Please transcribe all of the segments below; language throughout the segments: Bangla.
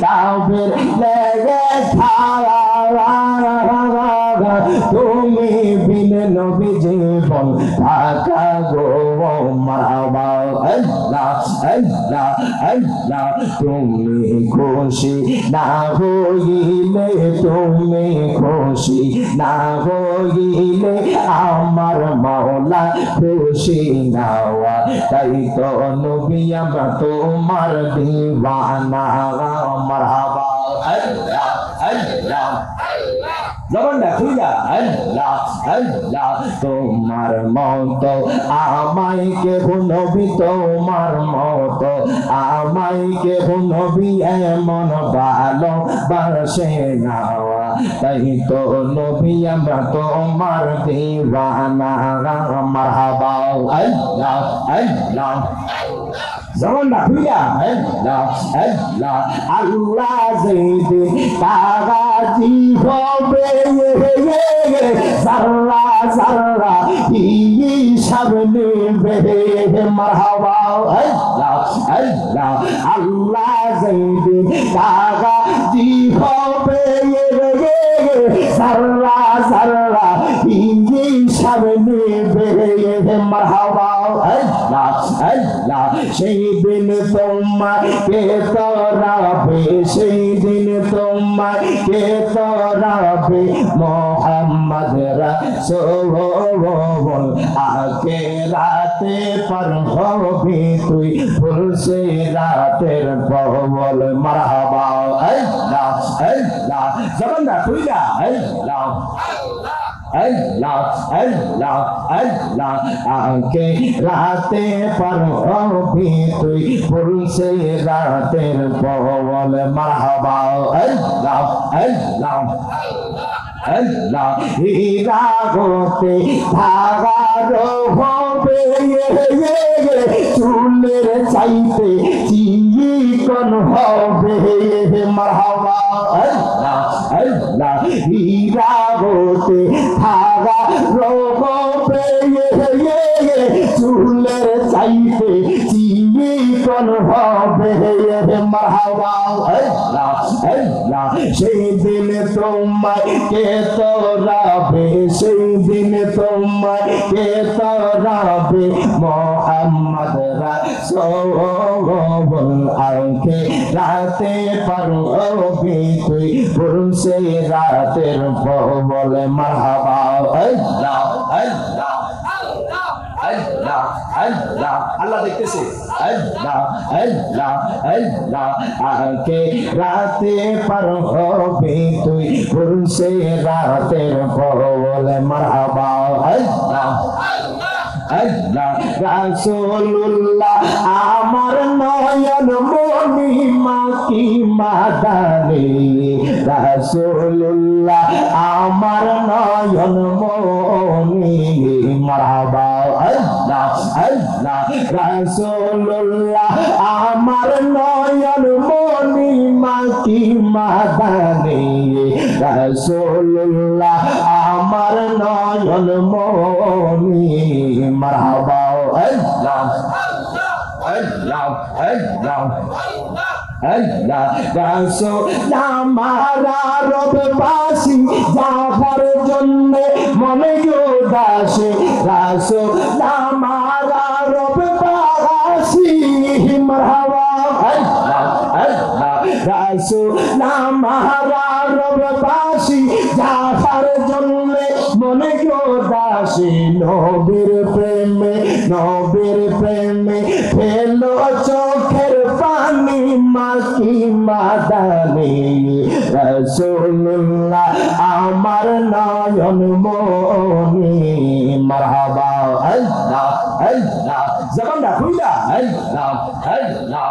তাবের লেগে তুমি বিনে নবী জীবন থাকা গো মারহাবা আল্লাহ আল্লাহ আল্লাহ তুমি খুশি না হইলে তুমি খুশি না হইলে আমার মাওলা খুশি না তাই তো নবী আমরা তোমার দিওয়ানা মারহাবা আল্লাহ আল্লাহ জবানটা খুইলা আল্লাহ আল্লাহ তোমার মতো আমায় কেহ নবী তোমার মতো আমায় কেহ নবী এমন ভালোবাসে না তাই তো নবী আমরা তোমার দিওয়ানা মারহাবা আল্লাহ আল্লাহ জবানটা খুইলা আল্লাহ আল্লাহ আল্লাহ যেদিন কাগাজি হবে সারা সারা হিসাব নেবে মারহাবা আল্লাহ আল্লাহ আল্লাহ যেদিন কাগাজি হবে সারা সারা হিসাব নেবে মারহাবা আল্লাহ আল্লাহ সেই দিন তোমাকে তরাবে সেই দিন তোমাকে তরাবে মোহাম্মদ রাসূল আখিরাতে পার হবি তুই ফুলসে রাতের পবল মারহাবা আল্লাহ আল্লাহ জবানটা খুইলা আল্লাহ আল্লাহ আল্লাহ আল্লাহ আকে রাতে পার হবি তুই ফুলসে রাতের পবল মারহাবা আল্লাহ আল্লাহ আল্লাহ হীরা হতে ধাগার হবে চুলের চাইতে চিকন হবে মারহাবা আল্লাহ আল্লাহ হীরা হতে ধাগার হবে চুলের চাইতে চিকন হবে মারহাবা আল্লাহ আল্লাহ সেই দিন তোমায় কে তরাবে সেই দিন তোমায় কে তরাবে মোহাম্মদ রাসূল আখিরাতে পার হবি তুই ফুলসে রাতের পবল মারহাবা আল্লাহ আল্লাহ আল্লাহ আল্লাহ আল্লাহ দেখতেছে আল্লাহ আল্লাহ আল্লাহ আকে রাতে পার হবি তুই ফুলসে রাতের পবল মারহাবা আল্লাহ আল্লাহ রাসূলুল্লাহ আমার নয়ন মনি মাকি মাদানি রাসূলুল্লাহ আমার নয়ন মনি মারহাবা আল্লাহ আল্লাহ রাসূলুল্লাহ আমার নয়ন মনি মাকি মাদানি রাসূলুল্লাহ আমার নয়ন মনি মারহাবা আল্লাহ আল্লাহ আল্লাহ আল্লাহ রাসূল আমার রববাসী যাবার জন্য মনে উদাসী রাসূল আমার রববাসী মারহাবা আল্লাহ আল্লাহ রাসূল আমার রববাসী যাবার জন্য মনে উদাসী নবীর প্রেমে ফেলো চোখের পানি মাকি মাদানি রাসূলুল্লাহ আমার নয়ন মনি মারহাবা আল্লাহ আল্লাহ জবানটা খুইলা আল্লাহ আল্লাহ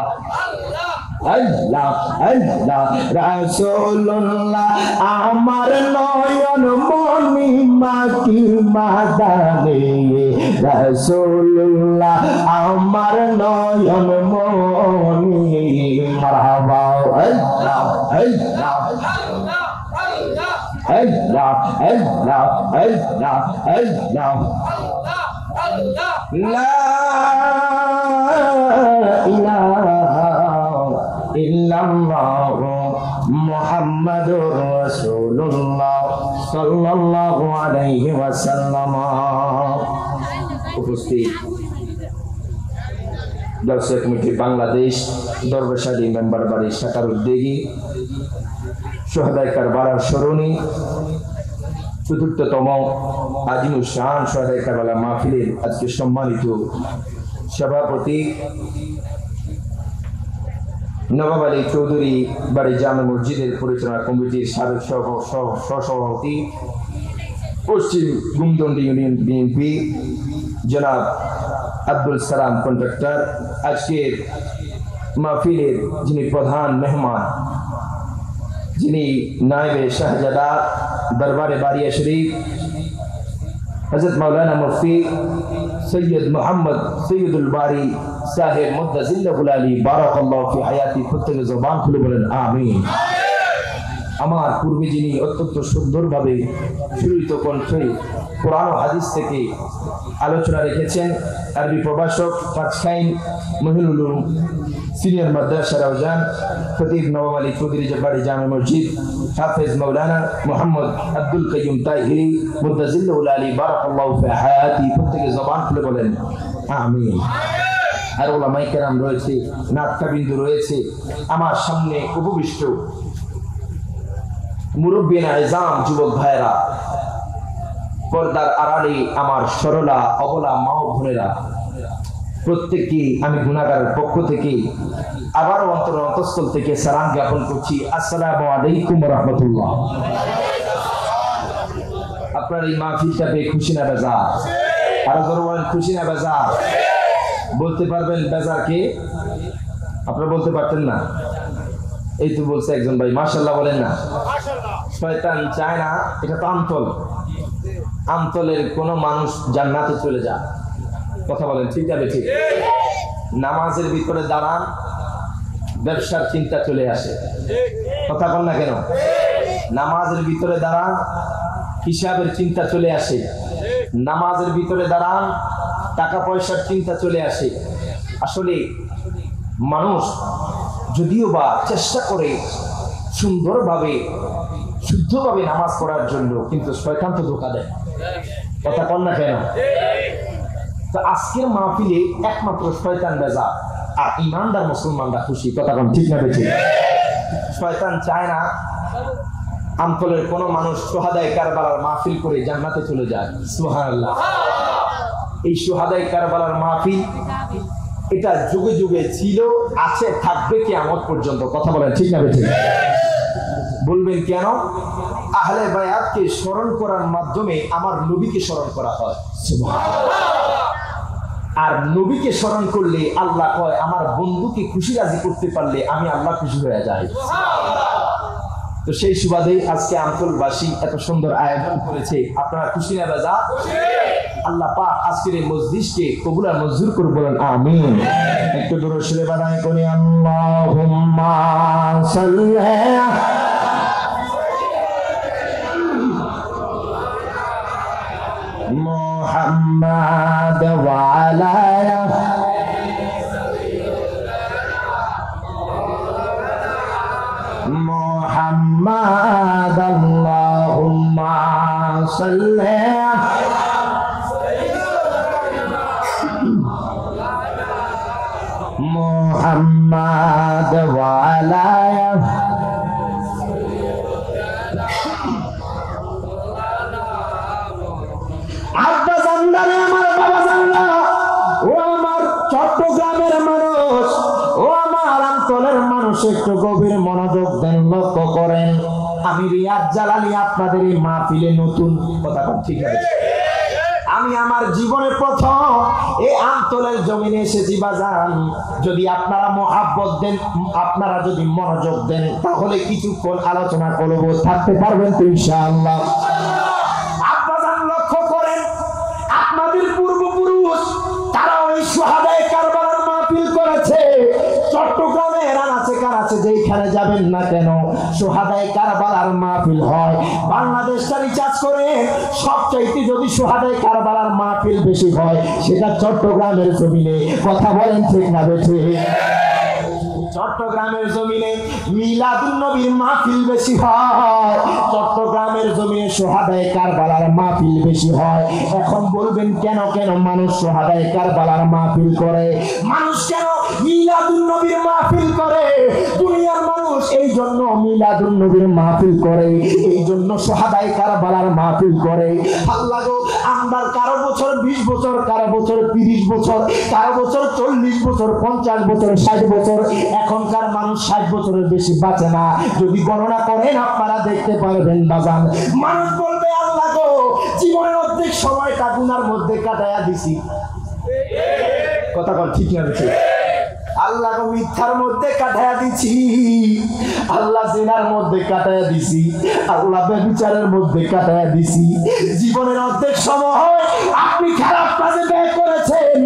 আল্লাহ আল্লাহ রাসূলুল্লাহ আমার নয়ন মনি মাকি মাদানি রাসূলুল্লাহ আমার নয়ন মনি মারহাবা আল্লাহ আল্লাহ আল্লাহ আল্লাহ আল্লাহ আল্লাহ লা ইলাহা ইল্লাল্লাহু মুহাম্মাদুর রাসূলুল্লাহ সাল্লাল্লাহু আলাইহি ওয়াসাল্লাম। উপস্থিত দর্শক কমিটি বাংলাদেশ দরবেশালী মেম্বার বাড়ি শাখার উদ্যোগী শহীদ কারবালার স্মরণী চতুর্থতম আজিমুল শান শহীদ কারবালা মাহফিলের আজকে সম্মানিত সভাপতি নবাব আলী চৌধুরী বাড়ি জামে মসজিদের পরিচালনা কমিটির সাবেক সহসভাপতি পশ্চিম গুমদন্ডি ইউনিয়ন বিএনপি জনাব আব্দুল সালাম কন্ট্রাক্টর, আজকের মাহফিলের যিনি প্রধান মেহমান, যিনি নায়েবে শাহজাদা দরবারে বারিয়া শরীফ হযরত মাওলানা মুফতি সৈয়দ মোহাম্মদ সৈয়দুল বারি সাহেব মুদ্দাজিল্লাহুল আলী বারাকাল্লাহু ফি হায়াতি, প্রত্যেকে জবান খুলে বলেন আমিন। আমার পূর্বে যিনি অত্যন্ত সুন্দরভাবে সুরিত কণ্ঠে কোরআন ও হাদিস থেকে আলোচনা রেখেছেন, আরবি প্রভাষক পাঁচখাইন মহিনুল উলুম সিনিয়র মাদ্রাসা রাউজান খতিব নবাব আলী চৌধুরী বাড়ি জামে মসজিদ হাফেজ মাওলানা মোহাম্মদ আব্দুল কাইয়ুম তাহিরি মুদ্দাজিল্লাহুল আলী বারাকাল্লাহু ফি হায়াতি, প্রত্যেকে জবান খুলে বলেন আমিন। আর ওলামায়ে কেরাম রয়েছে, নাট্যবিন্দু রয়েছে, আমার সামনে উপবিষ্ট মুরব্বিয়ান আযম যুবক ভাইরা, পর্দার আড়ালে আমার সরলা অবলা মা ও বোনেরা, প্রত্যেককে আমি গুনাহগারের পক্ষ থেকে আবারও অন্তঃস্থল থেকে সালাম জ্ঞাপন করছি, আসসালামু আলাইকুম ওয়া রাহমাতুল্লাহ। আপনার এই মাহফিলটা পেয়ে খুশি না বেজার? আরো জোরে খুশি না বেজার? বলতে পারবেন বেজার কে? আপনারা বলতে পারতেন না? এই তো বলছে একজন ভাই, মাশাআল্লাহ বলেন না? শয়তান চায় না, এটা তো আমতল, আমতলের কোন মানুষ জান্নাতে চলে যায়। কথা বলেন ঠিক আছে? ঠিক। নামাজের ভিতরে দাঁড়ান, ব্যবসার চিন্তা চলে আসে। কথা বল না কেন? নামাজের ভিতরে দাঁড়ান, হিসাবের চিন্তা চলে আসে। নামাজের ভিতরে দাঁড়ান, টাকা পয়সার চিন্তা চলে আসে। আসলে মানুষ যদিও বা চেষ্টা করে সুন্দরভাবে শুদ্ধভাবে নামাজ পড়ার জন্য, কিন্তু শয়তান তো ধোঁকা দেয়। কথা বল না কেন? তো আজকের মাহফিলে একমাত্র শয়তান বেজা আর ইমানদার মুসলমানরা খুশি। কথা বল ঠিক না বেঠিক? শয়তান চায় না আমতলের কোন মানুষ শুহাদায়ে কারবালার মাহফিল করে জান্নাতে চলে যায়। সুবহানাল্লাহ। এই শুহাদায়ে কারবালার মাহফিল এটা যুগে যুগে ছিল, আছে, থাকবে কিয়ামত পর্যন্ত। কথা বলেন ঠিক না বেঠিক? বলবেন কেন? আহলে বায়াতকে স্মরণ করার মাধ্যমে আমার নবীকে স্মরণ করা হয়। সুবহানাল্লাহ। আর নবীকে স্মরণ করলে আল্লাহ কয় আমার বন্ধুকে খুশি রাজি করতে পারলে আমি আল্লাহ খুশি হয়ে যাই। তো সেই সুবাদে আজকে আমতলবাসী এত সুন্দর আয়োজন করেছে, আপনারা খুশি না বেজা? আল্লাহ পাক আজকের এই মজলিসকে কবুল আর মঞ্জুর করে বলেন আমিন। একটু দরুদ শরীফ আদায় করি। আল্লাহুম্মা সাল্লি মুহাম্মাদ ওয়া আলা মুহাম্মাদ আল্লাহুম্মা সাল্লি মুহাম্মাদ ওয়া আলা আব্বা জানদারে আমার বাবা জানলা, ও আমার চট্টগ্রামের মানুষ, ও আমার আমতলের মানুষ, একটু গভীর মনোযোগ দেন, লক্ষ্য করেন। আমি রিয়াদ জালালি আপনাদের এই মাহফিলে নতুন। কথা ঠিক আছে? আমি আমার জীবনে প্রথম এই আমতলের জমিনে এসেছি বাজান। যদি আপনারা মহাব্বত দেন, আপনারা যদি মনোযোগ দেন, তাহলে কিছুক্ষণ আলোচনা করব। থাকতে পারবেন তো ইনশাআল্লাহ? আপনারা লক্ষ্য করেন, আপনাদের পূর্বপুরুষ তারা ওই শুহাদায়ে কারবালার মাহফিল করেছে। চট্টগ্রামের আনাচে কানাচে যেখানে যাবেন না কেন, শুহাদায়ে কারবালার মাহফিল হয়। বাংলাদেশটা রিচার্জ করে সবচাইতে যদি শুহাদায়ে কারবালার মাহফিল বেশি হয়, সেটা চট্টগ্রামের জমিনে। কথা বলেন ঠিক না বেঠিক? চট্টগ্রামের জমিনে মিলাদুন নবীর মাহফিল বেশি হয়, চট্টগ্রামের জমিনে সোহাদায়ে কারবালার মাহফিল বেশি হয়। এখন বলবেন কেন কেন মানুষ সোহাদায়ে কারবালার মাহফিল করে, মানুষ কেন মিলাদুন নবীর মাহফিল করে? দুনিয়ার মানুষ এই জন্য মিলাদুন নবীর মাহফিল করে, এই জন্য সোহাদায়ে কারবালার মাহফিল করে। আল্লাহ গো, আমরা কারো বছর 20 বছর, কারো বছর 30 বছর, কারো বছর 40 বছর, 50 বছর, 60 বছর। এখনকার মানুষ 60 বছরের বেশি বাঁচে না। যদি গণনা করেন আপনারা দেখতে পারবেন বাজান। মানুষ বলবে আল্লাহ গো, জীবনের অর্ধেক সময়টা গুনার মধ্যে কাটায়া দিছি। কথা বল ঠিক না বেশি? আল্লাহ গো, মিথ্যার মধ্যে কাটায়া দিছি, আল্লাহ জিনার মধ্যে কাটায়া দিছি, আল্লাহ ব্যভিচারের মধ্যে কাটায়া দিছি। জীবনের অর্ধেক সময় আপনি খারাপ কাজে ব্যয় করেছেন।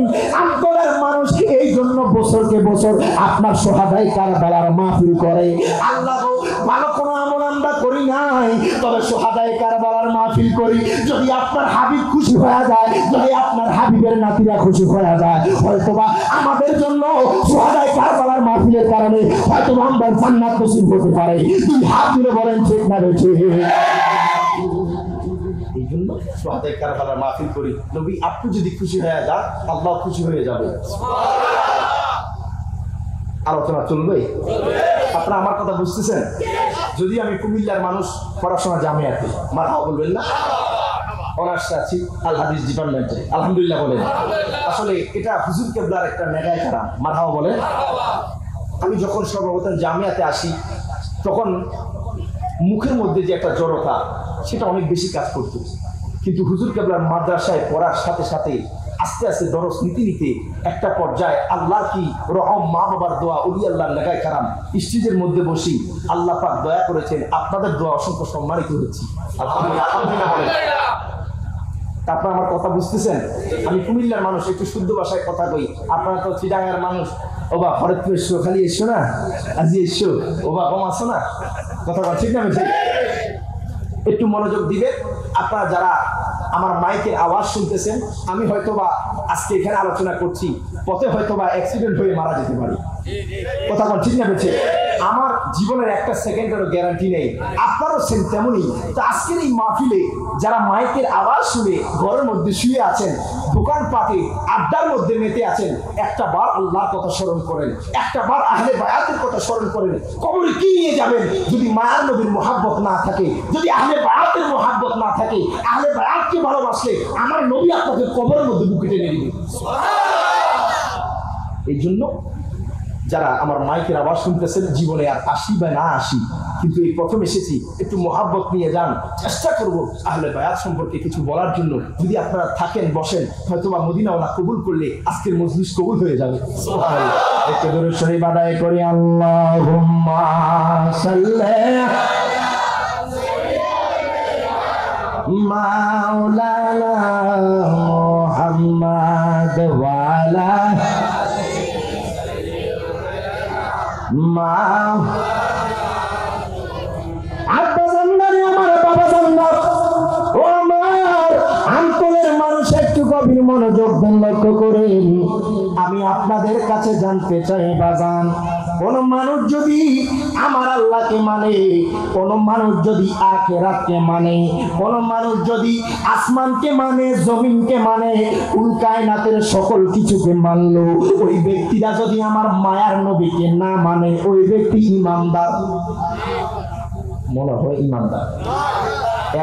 অন্তরের মানুষ এই জন্য বছরকে বছর আপনার সোহাদায়ে কারবালার মাহফিল করে। আল্লাহ গো, ভালো কোনো আমল আমরা করি নাই, তবে সোহাদায়ে কারবালার মাহফিল করি। যদি আপনার হাবিব খুশি হয়ে যায়, যদি আপনার হাবিবের নাতিরা খুশি হয়ে যায়, হয়তোবা আমাদের জন্য সোহাদায়ে কারবালার মাহফিলের কারণে হয়তো আমরা জান্নাত নসিব হতে পারে। তুমি হাত তুলে বলেন ঠিক না বেঠিক? এই জন্য সোহাদায়ে কারবালার মাহফিল করি। নবী আপনি যদি খুশি হয়ে যান, আল্লাহ খুশি হয়ে যাবে। আলোচনা চলবে? আপনারা আমার কথা বুঝতেছেন? যদি আমি কুমিল্লার মানুষ, পড়াশোনা জামিয়াতে, মারহাবা বলবেন না? অনার্স আছি আল হাদিস ডিপার্টমেন্টে, আলহামদুলিল্লাহ বলেন। আসলে এটা হুজুর কেবলার একটা মেগায় কারাম, মারহাবা বলেন। আমি যখন সর্বপ্রথম জামিয়াতে আসি, তখন মুখের মধ্যে যে একটা জড়তা, সেটা অনেক বেশি কাজ করতো। কিন্তু হুজুর কেবলার মাদ্রাসায় পড়ার সাথে সাথে আস্তে আস্তে দরস নীতি নিতে একটা পর্যায়ে আল্লাহ কি রহম, মা বাবার দোয়া, ওলি আল্লাহর লাগায় কারাম, স্টেজের মধ্যে বসি আল্লাহ পাক দয়া করেছেন, আপনাদের দোয়া অসংখ্য সম্মানিত হচ্ছি। আলহামদুলিল্লাহ বলেন। আপনারা আমার কথা বুঝতেছেন? আমি কুমিল্লার মানুষ, একটু শুদ্ধ ভাষায় কথা কই। আপনারা তো চিটাগাঙ্গের মানুষ, ওবা ফরিদপুর এসো, খালি এসো না, আজি এসো, ওবা কম আসো না। কথা বল ঠিক না? আমি ঠিক। একটু মনোযোগ দিবেন আপনারা যারা আমার মাইকের আওয়াজ শুনতেছেন। আমি হয়তোবা আজকে এখানে আলোচনা করছি, পথে হয়তোবা অ্যাক্সিডেন্ট হয়ে মারা যেতে পারি। কথা বল ঠিক না? বেছে আমার জীবনের একটা সেকেন্ডেরও গ্যারান্টি নেই, আপনারও সেম তেমনই। তো আজকের এই মাহফিলে যারা মাইকের আওয়াজ শুনে ঘরের মধ্যে শুয়ে আছেন, দোকানপাটে আড্ডার মধ্যে মেতে আছেন, একটা বার আল্লাহর কথা স্মরণ করেন, একটা বার আহলে বায়াতের কথা স্মরণ করেন। কবরে কি নিয়ে যাবেন যদি মায়ার নবীর মোহাব্বত না থাকে, যদি আহলে বায়াতের মোহাব্বত না থাকে? আহলে বায়াতকে ভালোবাসলে আমার নবী আপনাকে কবরের মধ্যে বুকে টেনে দিবে। এই জন্য যারা আমার মাইকের আওয়াজ শুনতেছেন, জীবনে আর আসি বা না আসি, কিন্তু এই প্রথম এসেছি, একটু মোহাব্বত নিয়ে যান। চেষ্টা করবো আহলে বায়াত সম্পর্কে কিছু বলার জন্য। যদি আপনারা থাকেন, বসেন, হয়তোবা মদিনাওয়ালা কবুল করলে আজকের মজলিস কবুল হয়ে যাবে। একটু দরুদ শরীফ আদায় করি। আল্লাহুম্মা সাল্লি মাওলানা মুহাম্মদ ওয়া আলা মা আব্বা জান্নারে, আমার বাবা জান্নাত। ও আমার আন্তরের মানুষ, একটু গভীর মনোযোগ দেন, লক্ষ্য করেন। আমি আপনাদের কাছে জানতে চাই বাজান, কোন মানুষ যদি আমার আল্লাহকে মানে, কোন মানুষ যদি আখিরাতকে মানে, কোন মানুষ যদি আসমানকে মানে, জমিনকে মানে, কুল কায়নাতের সকল কিছুকে মানলো, ওই ব্যক্তিরা যদি আমার মায়ার নবীকে না মানে, ওই ব্যক্তি ইমানদার। মনে হয় ইমানদার।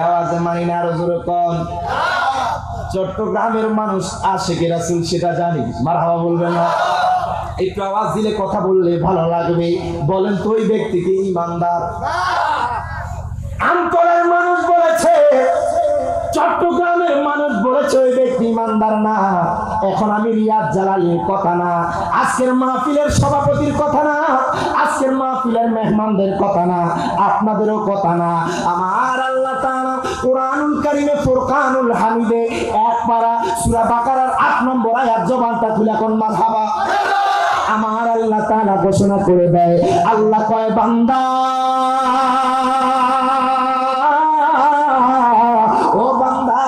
আওয়াজে মানি না, আরো জোরে কোন। চট্টগ্রামের মানুষ আশিকে রাসূল সেটা জানি, মারহাবা বলবেন না? একটু আওয়াজ দিলে, কথা বললে ভালো লাগবে। বলেন তো ওই ব্যক্তিকে ইমানদার? আন্তরের মানুষ বলেছে, চট্টগ্রামের মানুষ বলেছে ওই ব্যক্তি ইমানদার না। এখন আমি রিয়াদ জালালির কথা না, আজকের মাহফিলের সভাপতির কথা না, আজকের মাহফিলের মেহমানদের কথা না, আপনাদেরও কথা না। আমার আল্লাহ তাআলা কুরআনুল কারীমে ফুরকানুল হামিদে এক পারা সূরা বাকারার 8 নম্বর আয়াত, জবানটা খুলে কোন মারহাবা। আমার আল্লাহ তাআলা ঘোষণা করে দেয়, আল্লাহ কয় বান্দা, ও বান্দা,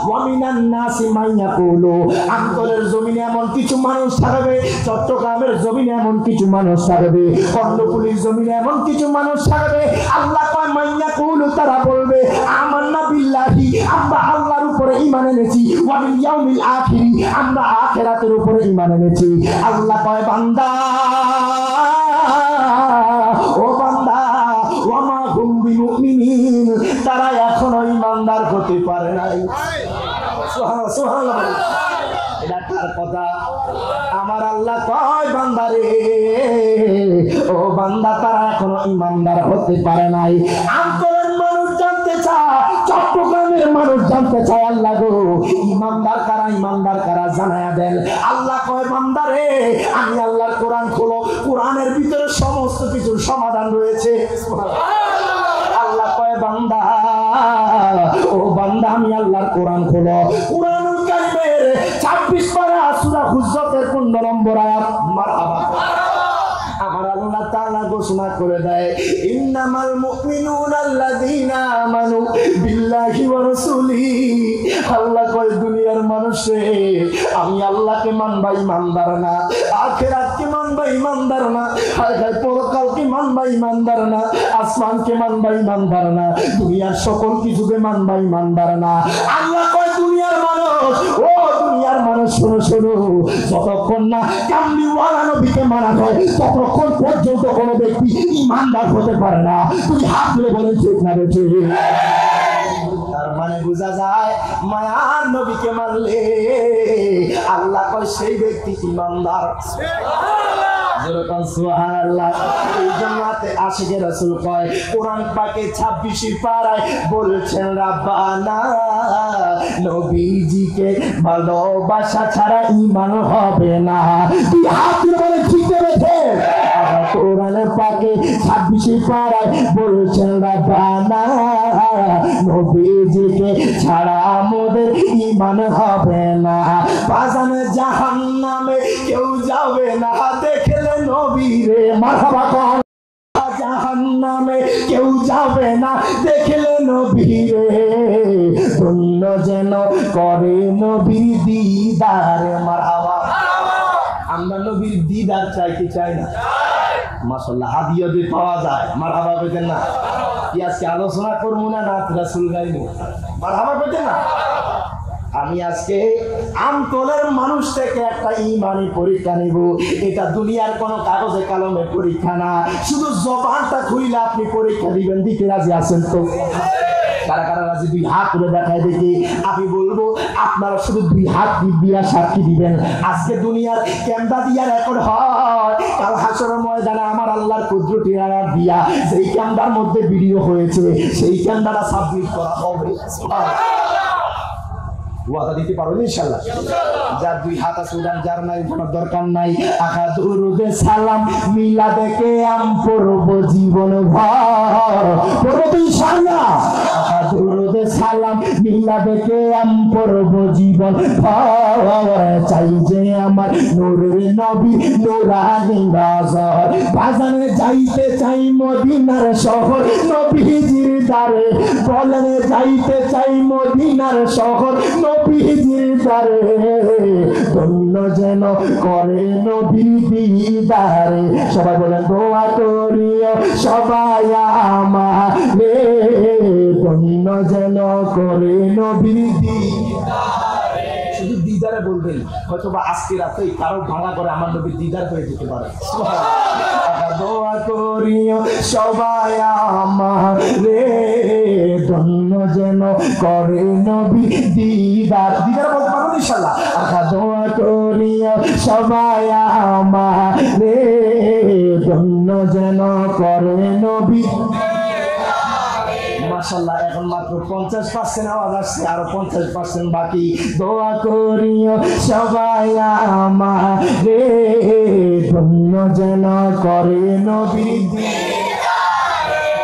ওয়ামিনান নাসি মাইয়াকুলু, আন্তরের জমিনে এমন কিছু মানুষ থাকবে, চট্টগ্রামের জমিনে এমন কিছু মানুষ থাকবে, কর্ণফুলীর জমিনে এমন কিছু মানুষ থাকবে, আল্লাহ কয় মাইয়া কুলু, তারা বলবে আমান্না বিল্লাহি, আমরা আল্লাহর উপরে ঈমান এনেছি, ওয়া বিল ইয়াউমিল আখিরি, আমরা আখিরাতের উপরে ঈমান এনেছি। আল্লাহ কয় বান্দা, ও বান্দা, ওয়া মা হুম বিমুমিনিন, তারা এখনো ঈমানদার হতে পারে নাই। সুবহানাল্লাহ, সুবহানাল্লাহ। এটা কার কথা? আমার আল্লাহ কয় বান্দারে, ও বান্দা, তারা এখনো ঈমানদার হতে পারে নাই। আন্তরের মানুষ জানতে চায়, চট্টগ্রামের মানুষ জানতে চায়, আল্লাহ গো ঈমানদার কারা, ঈমানদার কারা জানায়া দেন। আল্লাহ কয় বান্দারে, আমি আল্লাহর কোরআন খোলো, কোরআনের ভিতরে সমস্ত কিছুর সমাধান রয়েছে। আল্লাহ কয় বান্দা, ও বান্দা, আমি আল্লাহর কোরআন খোলো, কোরআনুল কারীমের 26 পারা সূরা হুজরাতের 15 নম্বর আয়াত। মারহাবা। আমার আল্লাহ তাআলা ঘোষণা করে দেয়, ইন্নামাল মুমিনুনা আল্লাযীনা আমানু বিল্লাহি ওয়া রাসূলিহি। আল্লাহ কয় দুনিয়ার মানুষে, আমি আল্লাহকে মানবা ঈমানদার না, আখিরাতকে মানবা ঈমানদার না, আর পরকালকে মানবা ঈমানদার না, আসমানকে মানবা ঈমানদার না, দুনিয়ার সকল কিছুকে মানবা ঈমানদার না। আল্লাহ কয় দুনিয়ার মানুষ, ও দুনিয়ার মানুষ, শোনো শোনো, যতক্ষণ না কামলিওয়ালা নবীকে মানা হয় ততক্ষণ পর্যন্ত কোনো ব্যক্তি ঈমানদার হতে পারে না। তুমি হাত তুলে বলেন ঠিক না বেঠে? তার মানে বোঝা যায় মায়ার নবীকে মানলে আল্লাহ কয় সেই ব্যক্তি ঈমানদার। সুবহানাল্লাহ। এই জন্নাতে আশিকে রাসূল কয়, কোরআন পাকে 26 পারায় বলছেন, রাব্বানা, নবীজিকে ভালোবাসা ছাড়া ঈমান হবে না। তুই হাত তুলে বলে ঠিক আছে? কোরআন পাকে 26 পারায় বলছেন, রাব্বানা, নবীজিকে ছাড়া আমাদের ঈমান হবে না। বাজানে জাহান্নামে কেউ যাবে না দেখলে নবীরে। মারহাবা কর। জাহান্নামে কেউ যাবে না দেখলে নবীরে, ধন্য যেন করে নবীর দিদারে। মারহাবা। আমরা নবীর দিদার চাই কি চাই না? মাশাআল্লাহ, হাদিয়া দিয়ে পাওয়া যায়। মারহাবা বলেন না? কি আজকে আলোচনা করবো না নাত রাসূল গাইবো? মারহাবা বলেন না? আমি আজকে আমতলের মানুষ থেকে একটা ঈমানি পরীক্ষা নিব। এটা দুনিয়ার কোন কাগজে কলমে পরীক্ষা না, শুধু জবানটা খুইলে আপনি পরীক্ষা দিবেন। দিতে রাজি আছেন তো? কারা কারা রাজি? দুই হাত তুলে দেখায় দেখি। আমি বলবো আপনারা শুধু দুই হাত দিয়া সাক্ষী দিবেন। আজকে দুনিয়ার ক্যামেরা দিয়া রেকর্ড হয়, কাল হাসরের ময়দানে আমার আল্লাহর কুদরতি আয়াত দিয়া যেই ক্যামেরার মধ্যে ভিডিও হয়েছে সেই ক্যামেরাটা সাবমিট করা হবে। ওয়াদা দিতে পারবেন ইনশাআল্লাহ? যার দুই হাত আছে উড়ান, যার নাই উঠানোর দরকার নাই। আখা দুরুদে সালাম মিলাদে কে আম পড়ব জীবন ভর, পড়ব তো ইনশাআল্লাহ। আখা দুরুদে সালাম মিলাদে কে আম পড়ব জীবন ভর, চাই যে আমার নূরের নবী নূরানি নজর। বাজানে যাইতে চাই মদিনার শহর নবীজির দারে, বলেন যাইতে চাই মদিনার শহর নবীজির দারে, ধন্য যেন করে নবী দিদারে। সবাই বলেন দোয়া করিও সবাই আমারে, ধন্য যেন করে নবী দিদারে। শুধু দিদারে বলবেন, হয়তো বা আজকে রাতে কারো ভাঙা করে আমার নবী দিদার হয়ে যেতে পারে। দোয়া করিও সবাই আমারে, ধন্য যেন করে নবী দিদার। দিদার বলতে পারো ইনশাআল্লাহ? আখা দোয়া করিও সবাই আমারে, ধন্য যেন করে নবী। মাশাআল্লাহ, এখন মাত্র 50% আওয়াজ আসছে, আরো 50% বাকি। দোয়া করিও সবাই আমারে, ধন্য যেন করে নবীর দিদারে।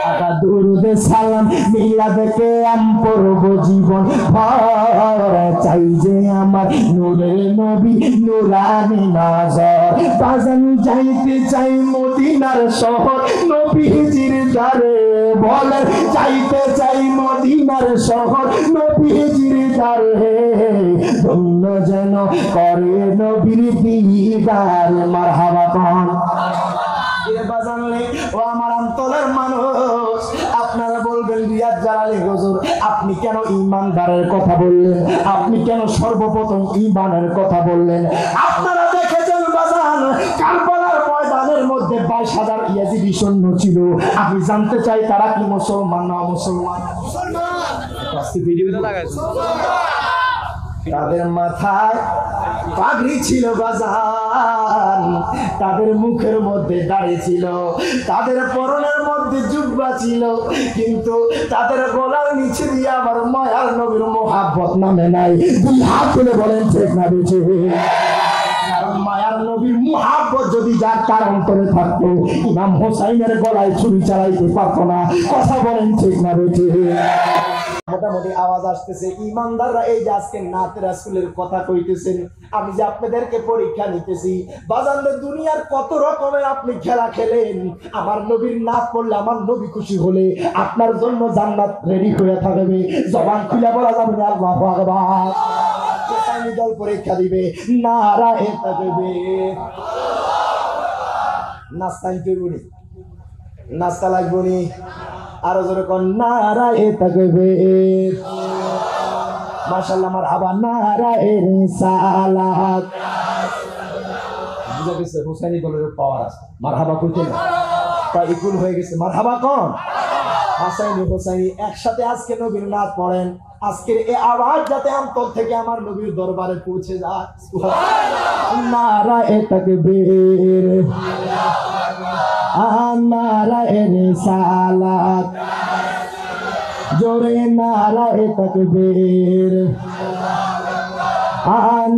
আকা দুরুদে সালাম মিলাদে কে আম পড়ব জীবন ভর, চাই যে আমার নূরের নবী নূরানি নজর। বাজান যাইতে চাই মদিনার শহর নবীজির দারে, বলে যাইতে চাই মদিনার শহর নবীজির দারে, ধন্য যেন করে নবীর দিদার। মারহাবা। বাজানলে ও আমার অন্তরের মানুষ, আপনারা বলবেন রিয়াজ জালালী হুজুর আপনি কেন ঈমানদারের কথা বললেন, আপনি কেন সর্বপ্রথম ঈমানের কথা বললেন? আপনারা দেখেছেন বাজান কারবালার ময়দানের মধ্যে 22,000 ইয়াজিদি সৈন্য ছিল। আমি জানতে চাই তারা কি মুসলমান না মুসলমান? তাদের মাথায় পাগড়ি ছিল বাজান, তাদের মুখের মধ্যে দাড়ি ছিল, তাদের পরনের মধ্যে জুব্বা ছিল, কিন্তু তাদের গলার নিচে দিয়ে আমার মায়ার নবীর মোহাব্বত নামে নাই। দুই হাত তুলে বলেন ঠিক না বেঁচে? কারণ মায়ার নবীর মোহাব্বত যদি যার তার অন্তরে থাকতো ইমাম হোসাইনের গলায় ছুরি চালাইতে পারতো না। কথা বলেন ঠিক না বেঁচে? মোটামুটি আওয়াজ আসতেছে। ইমানদাররা এই যে আজকে নাত রাসূলের কথা কইতেছেন, আমি যে আপনাদেরকে পরীক্ষা নিতেছি বাজানদের দুনিয়ার কত রকমের আপনি খেলা খেলেন, আমার নবীর নাত পড়লে আমার নবী খুশি হলে আপনার জন্য জান্নাত রেডি হয়ে থাকবে। জবান খুলে বলা যাবে না আল্লাহু আকবার। কোথায় দল পরীক্ষা দিবে? নারায়ে তাকবীর। নাস্তাই করবনি, নাস্তা লাগবনি, আরো জোরে কোন নারায়ে তাকবীর। মাশাআল্লাহ মারহাবা, নারায়ে রিসালাত। বুঝা গেছে হুসাইনি দলের পাওয়ার আছে, মারহাবা কইতে না তাই ইকুল হয়ে গেছে। মারহাবা কোন হাসাইনি হুসাইনি একসাথে আজকে নবীর নাত পড়েন। আজকের এই আওয়াজ যাতে অন্তর থেকে আমার নবীর দরবারে পৌঁছে যায়। সুবহানাল্লাহ। নারায়ে তাকবীর, নারায়ে রিসালাত, জোরে নারায়ে তাকবীর,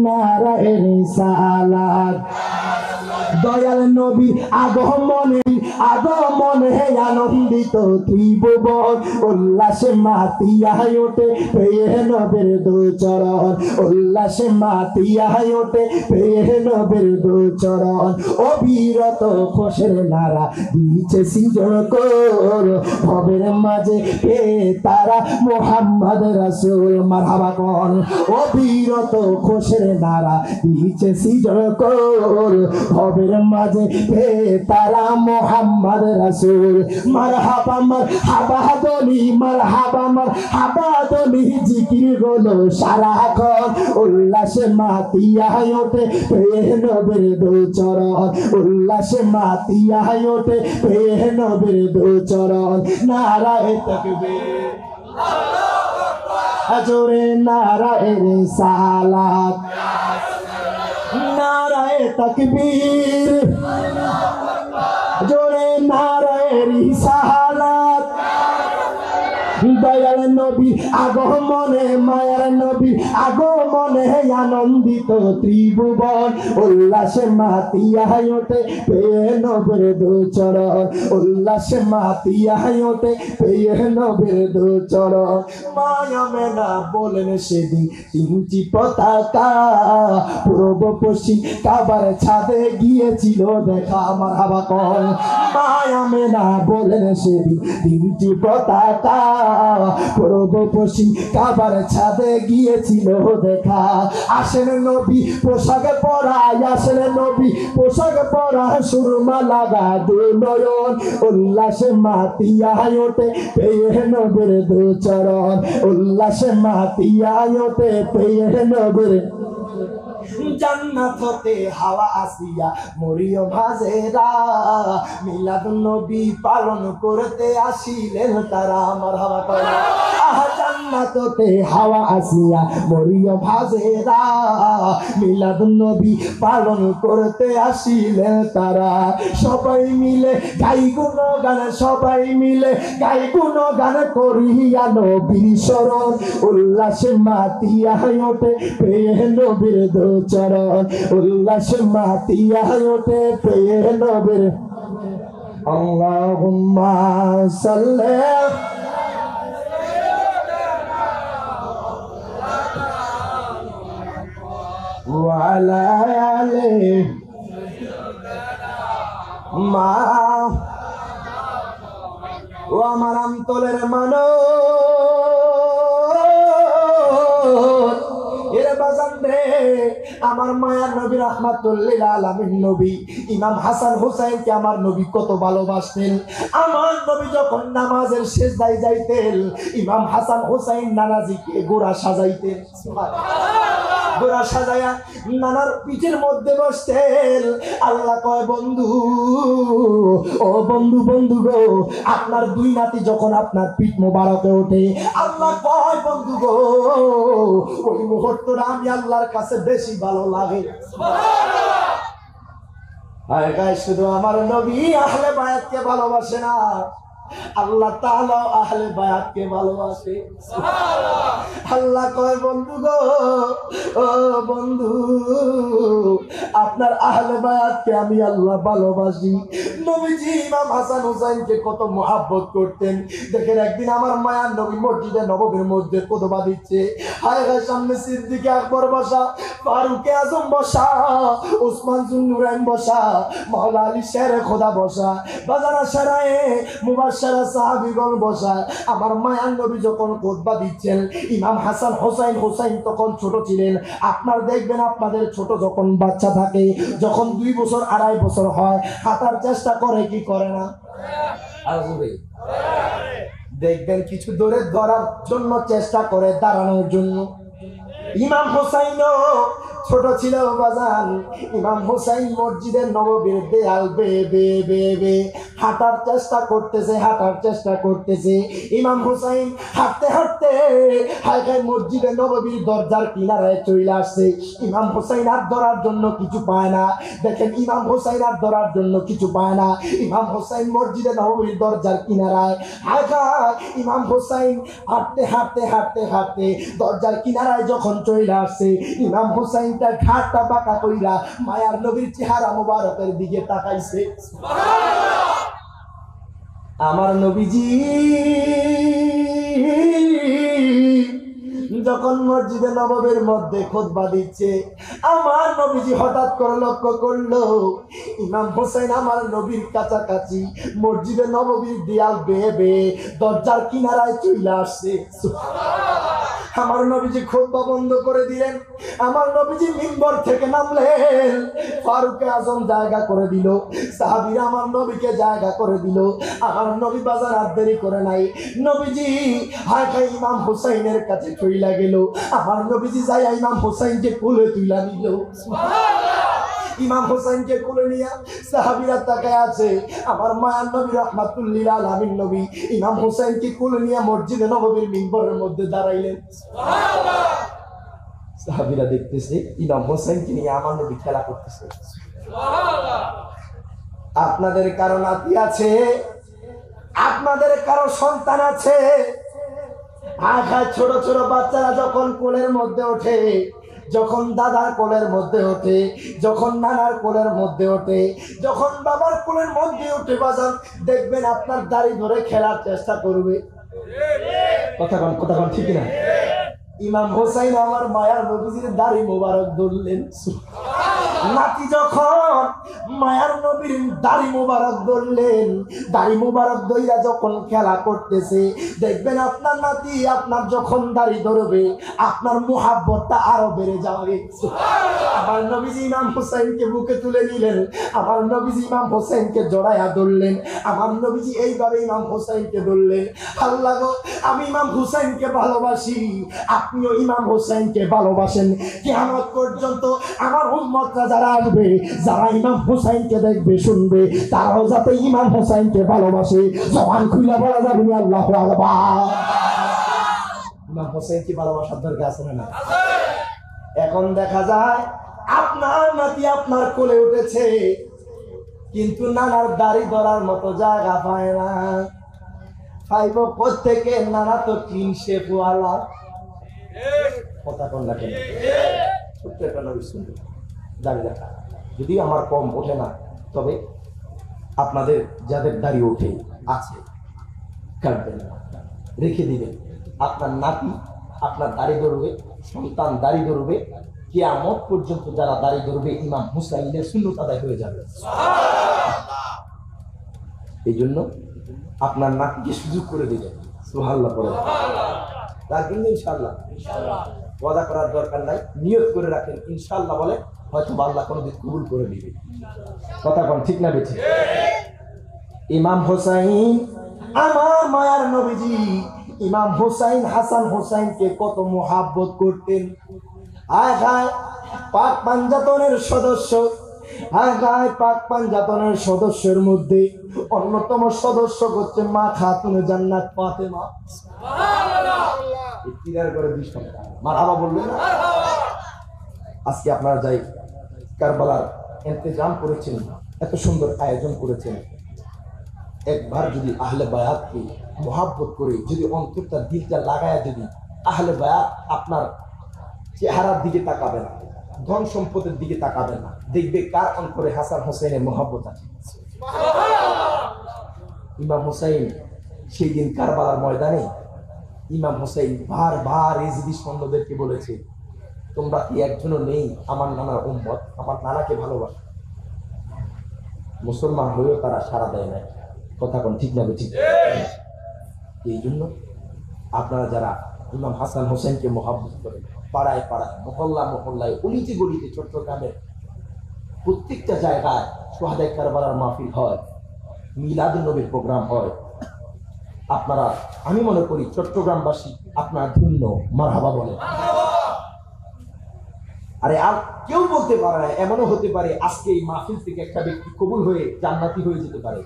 নারায়ে রিসালাত। দয়াল নবী আগমনে আগমনে আনন্দিত ত্রিভুবন, উল্লাসে মাতিয়ায় ওঠে পেয়ে নবীর দুচরণ, উল্লাসে মাতিয়ায় ওঠে পেয়ে নবীর দুচরণ। অবিরত খুশির নারা দিচ্ছে সৃজনকর, ভবের মাঝে পেয়ে তারা মুহাম্মদ রাসূল। মারহাবা কোন অবিরত খুশির নারা দিচ্ছে সৃজনকর, ভবের মাঝে পেয়ে তারা মুহাম্মদ রাসূল। মারহাবা মারহাবা দলি, মারহাবা মারহাবা দলি জিকির হলো সারাক্ষণ, উল্লাসে মাতিয়ায় ওঠে পেয়ে নবীর দুচরণ, উল্লাসে মাতিয়ায় ওঠে পেয়ে নবীর দুচরণ। নারায়ে তাকবীর, জোরে নারায়ে রিসালাত, নারায়ে তাকবীর, জোরে নারায়ে রিসালাত। দয়াল নবী আগমনে মায়ার নবী আগমনে আনন্দিত ত্রিভুবন, উল্লাসে মাতিয়ায় ওঠে পেয়ে নবীর দুচরণ, উল্লাসে মাতিয়ায় ওঠে পেয়ে নবীর দুচরণ। মায়া মেনা বলেন সেদিন তিনটি পতাকা, পূর্ব পশ্চিম কাবার ছাদে গিয়েছিল দেখা। মারহাবা কোন মায়া মেনা বলেন সেদিন তিনটি পতাকা, পূর্ব পশ্চিম কাবার ছাদে গিয়েছিল দেখা। আসেন নবী পোশাক পরায়, আসেন নবী পোশাক পরা, সুরমা লাগা দুনয়ন, উল্লাসে মাতিয়ায় ওঠে পেয়ে নবীর দুচরণ, উল্লাসে মাতিয়ায় ওঠে পেয়ে নবীর। জান্নাত হতে হাওয়া আসিয়া মরিয়ম হাজেরা, মিলাদুন নবী পালন করতে আসিলেন তারা। মারহাবা করে জান্নাত হতে হাওয়া আসিয়া মরিয়ম হাজেরা, মিলাদুন নবী পালন করতে আসিলেন তারা। সবাই মিলে গাই গুণগান, সবাই মিলে গাই গুণগান করিয়া নবীর শরণ, উল্লাসে মাতিয়ায় ওঠে পেয়ে নবীর দুচরণ, উল্লাসে মাতিয়ায় ওঠে পেয়ে নবীর। আল্লাহুম্মা সাল্লি ওয়া আলা আলিহি মা। ও আমার অন্তরের মানুষ, এর বাজান রে আমার মায়ার নবী রাহমাতুল লিল আলামিন নবী ইমাম হাসান হুসাইনকে আমার নবী কত ভালোবাসতেন। আমার নবী যখন নামাজের সিজদায় যাইতেন, ইমাম হাসান হুসাইন নানাজিকে গোড়া সাজাইতেন, গোড়া সাজায়া নানার পিঠের মধ্যে বসতেন। আল্লাহ কয় বন্ধু, ও বন্ধু, বন্ধু গো, আপনার দুই নাতি যখন আপনার পিঠ মোবারকে ওঠে, আল্লাহ কয় বন্ধু গো, ওই মুহূর্তটা আমি আল্লাহর কাছে বেশি ভালো লাগে। আয় গায় শুধু আমার নবী আহলে বায়াতকে ভালোবাসে না, আল্লাহ তাআলা আহলে বায়াতকে ভালোবাসে। আল্লাহ কয় বন্ধু গো, ও বন্ধু, আপনার আহলে বায়াতকে আমি আল্লাহ ভালোবাসি। নবীজি ইমাম হাসান হুসাইনকে কত মহব্বত করতেন। দেখেন একদিন আমার মায়ার নবী মসজিদে নববীর মধ্যে খুতবা দিচ্ছে, হায় হায় সামনে সিদ্দিক আকবর বসা, ফারুক আজম বসা, ওসমান জুন্নুরাইন বসা, মাওলা আলী শেরে খোদা বসা, বাজারা সারায়ে মুবাশশারা সাহাবীগণ বসা। আমার মায়ার নবী যখন খুতবা দিচ্ছেন, ইমাম হাসান হুসাইন তখন ছোট ছিলেন। আপনার দেখবেন আপনাদের ছোট যখন বাচ্চা থাকে, যখন 2 বছর 2.5 বছর হয়, হাঁটার চেষ্টা করে কি করে না? দেখবেন কিছু দূরে ধরার জন্য চেষ্টা করে, দাঁড়ানোর জন্য। ইমাম হুসাইনও ছোট ছিল বাজান। ইমাম হুসাইন মসজিদের নববীর দেয়াল বে হাঁটার চেষ্টা করতেছে। ইমাম হুসাইন হাঁটতে হাঁটতে হালকায় মসজিদের নববীর দরজার কিনারায় চলে আসছে। ইমাম হুসাইন আর ধরার জন্য কিছু পায় না। দেখেন ইমাম হুসাইন আর ধরার জন্য কিছু পায় না। ইমাম হুসাইন মসজিদের নববীর দরজার কিনারায় হালকায় ইমাম হুসাইন হাঁটতে দরজার কিনারায় যখন চলে আসছে, ইমাম হুসাইন তার ঘাটটা বাঁকা কইরা মায়ার নবীর চেহারা মোবারকের দিকে তাকাইছে। আমার নবীজি যখন মসজিদে নববীর মধ্যে খুতবা দিচ্ছে, আমার নবীজি হঠাৎ করে লক্ষ্য করলো ইমাম হুসাইন আমার নবীর কাছাকাছি মসজিদে নববীর দেয়াল বেয়ে দরজার কিনারায় চলে আসছে। আমার নবীজি খুতবা বন্ধ করে দিলেন। আমার নবীজি মিম্বর থেকে নামলেন, ফারুক আজম জায়গা করে দিল, সাহাবীরা আমার নবীকে জায়গা করে দিল। আমার নবী বাজার আর দেরি করে নাই, নবীজি হায়খাই ইমাম হুসাইনের কাছে চইলা গেল। আমার নবীজি যাই ইমাম হুসাইনকে কোলে তুইলা নিল। ইমাম হুসাইনকে কোলে নিয়ে সাহাবীরা তাকায় আছে। আমার মায়ার নবী রাহমাতুল লিল আলামিন নবী ইমাম হুসাইনকে কোলে নিয়ে মসজিদে নববীর মিম্বরের মধ্যে দাঁড়াইলেন। সুবহানাল্লাহ। সাহাবীরা দেখতেছে ইমাম হুসাইনকে নিয়ে আমার নবী খেলা করতেছে। সুবহানাল্লাহ। আপনাদের কারো নাতি আছে, আপনাদের কারো সন্তান আছে, আঘাত ছোট ছোট বাচ্চারা যখন কোলের মধ্যে ওঠে, যখন দাদার কোলের মধ্যে ওঠে, যখন নানার কোলের মধ্যে ওঠে, যখন বাবার কোলের মধ্যে উঠে বাজান, দেখবেন আপনার দাড়ি ধরে খেলার চেষ্টা করবে। কথা কোন ঠিক না? ইমাম হুসাইন আমার মায়ার নবীর দাড়ি মোবারক ধরলেন। নাতি যখন মায়ার নবীর দাড়ি মোবারক ধরলেন, দাড়ি মোবারক ধইরা যখন খেলা করতেছে, দেখবেন আপনার নাতি আপনার যখন দাড়ি ধরবে, আপনার মুহাব্বতটা আরো বেড়ে যাবে। আমার নবীজি ইমাম হুসাইনকে বুকে তুলে নিলেন, আমার নবীজি ইমাম হুসাইনকে জড়াইয়া ধরলেন, আমার নবীজি এইভাবে ইমাম হুসাইনকে ধরলেন। আল্লাহ গো, আমি ইমাম হুসাইনকে ভালোবাসি, আপনিও ইমাম হুসাইনকে ভালোবাসেন। কিয়ামত পর্যন্ত আমার উম্মতরা যারা আসবে, যারা ইমাম হুসাইনকে দেখবে শুনবে, তারাও যাতে ইমাম হুসাইনকে ভালোবাসে। জবান খুলে বলা যাবে আল্লাহু আকবার। ইমাম হুসাইনকে ভালোবাসার দরকার আছে না? এখন দেখা যায় আপনার নাতি আপনার কোলে উঠেছে, কিন্তু নানার দাড়ি ধরার মতো জায়গা পায় না। পাইব প্রত্যেকে, নানা তো ক্লিন শেপ ওয়ালা। কথা কোন না কেন? প্রত্যেকটা নবী সুন্দর দাড়ি রাখা। যদি আমার কম ওঠে না, তবে আপনাদের যাদের দাড়ি ওঠে আছে কাটবেন না, রেখে দিবেন। আপনার নাতি আপনার দাড়ি ধরবে, সন্তান দাড়ি ধরবে, কিয়ামত পর্যন্ত যারা দাড়ি ধরবে ইমাম হুসাইনের সুন্নাত আদায় হয়ে যাবে। এই জন্য আপনার নাতিকে সুযোগ করে দিবেন। সুবহানাল্লাহ পড়ে, তার কিন্তু ইনশাআল্লাহ ওয়াদা করার দরকার নাই, নিয়ত করে রাখেন ইনশাআল্লাহ, বলে হয়তো আল্লাহ কোনোদিন কবুল করে দিবে। কথা কোন ঠিক না বেঠিক? ইমাম হোসাইন, আমার মায়ার নবীজি ইমাম হোসাইন, হাসান হোসাইনকে কত মোহাব্বত করতেন। আয় হায়, পাক পাঞ্জাতনের সদস্য, আয় হায়, পাক পাঞ্জাতনের সদস্যের মধ্যে অন্যতম সদস্য হচ্ছে মা খাতুনে জান্নাত ফাতেমা। মারহাবা বলবেন না? আজকে আপনারা যাই কারবালার ইন্তজাম করেছেন, এত সুন্দর আয়োজন করেছেন, একবার যদি আহলে বায়াতকে মোহাব্বত করে, যদি অন্তরটা দিলটা লাগায়, যদি আহলে বায়াত আপনার চেহারার দিকে তাকাবে না, ধন সম্পদের দিকে তাকাবে না, দেখবে কার অন্তরে হাসান হোসেনের মোহাব্বত আছে। ইমাম হোসাইন সেই দিন কারবালার ময়দানে ইমাম হোসাইন বারবার ইজিদি সন্তানদেরকে বলেছে, তোমরা কি একজনও নেই আমার নানার উম্মত, আমার নানাকে ভালোবাসে? মুসলমান হয়েও তারা সাড়া দেয় না। কথা কোন ঠিক না ঠিক? এই জন্য আপনারা যারা ইমাম হাসান হোসেনকে মোহাব্বত করেন, পাড়ায় পাড়ায়, মহল্লা মহল্লায়, অলিতে গলিতে, চট্টগ্রামের প্রত্যেকটা জায়গায় সোহাদায়ে কারবালার মাহফিল হয়, মিলাদুন নবীর প্রোগ্রাম হয়, আপনারা, আমি মনে করি চট্টগ্রামবাসী আপনার ধন্য, মারহাবা বলেন। আরে আর কেউ বলতে পারে না, এমনও হতে পারে আজকে এই মাহফিল থেকে একটা ব্যক্তি কবুল হয়ে জান্নাতি হয়ে যেতে পারে।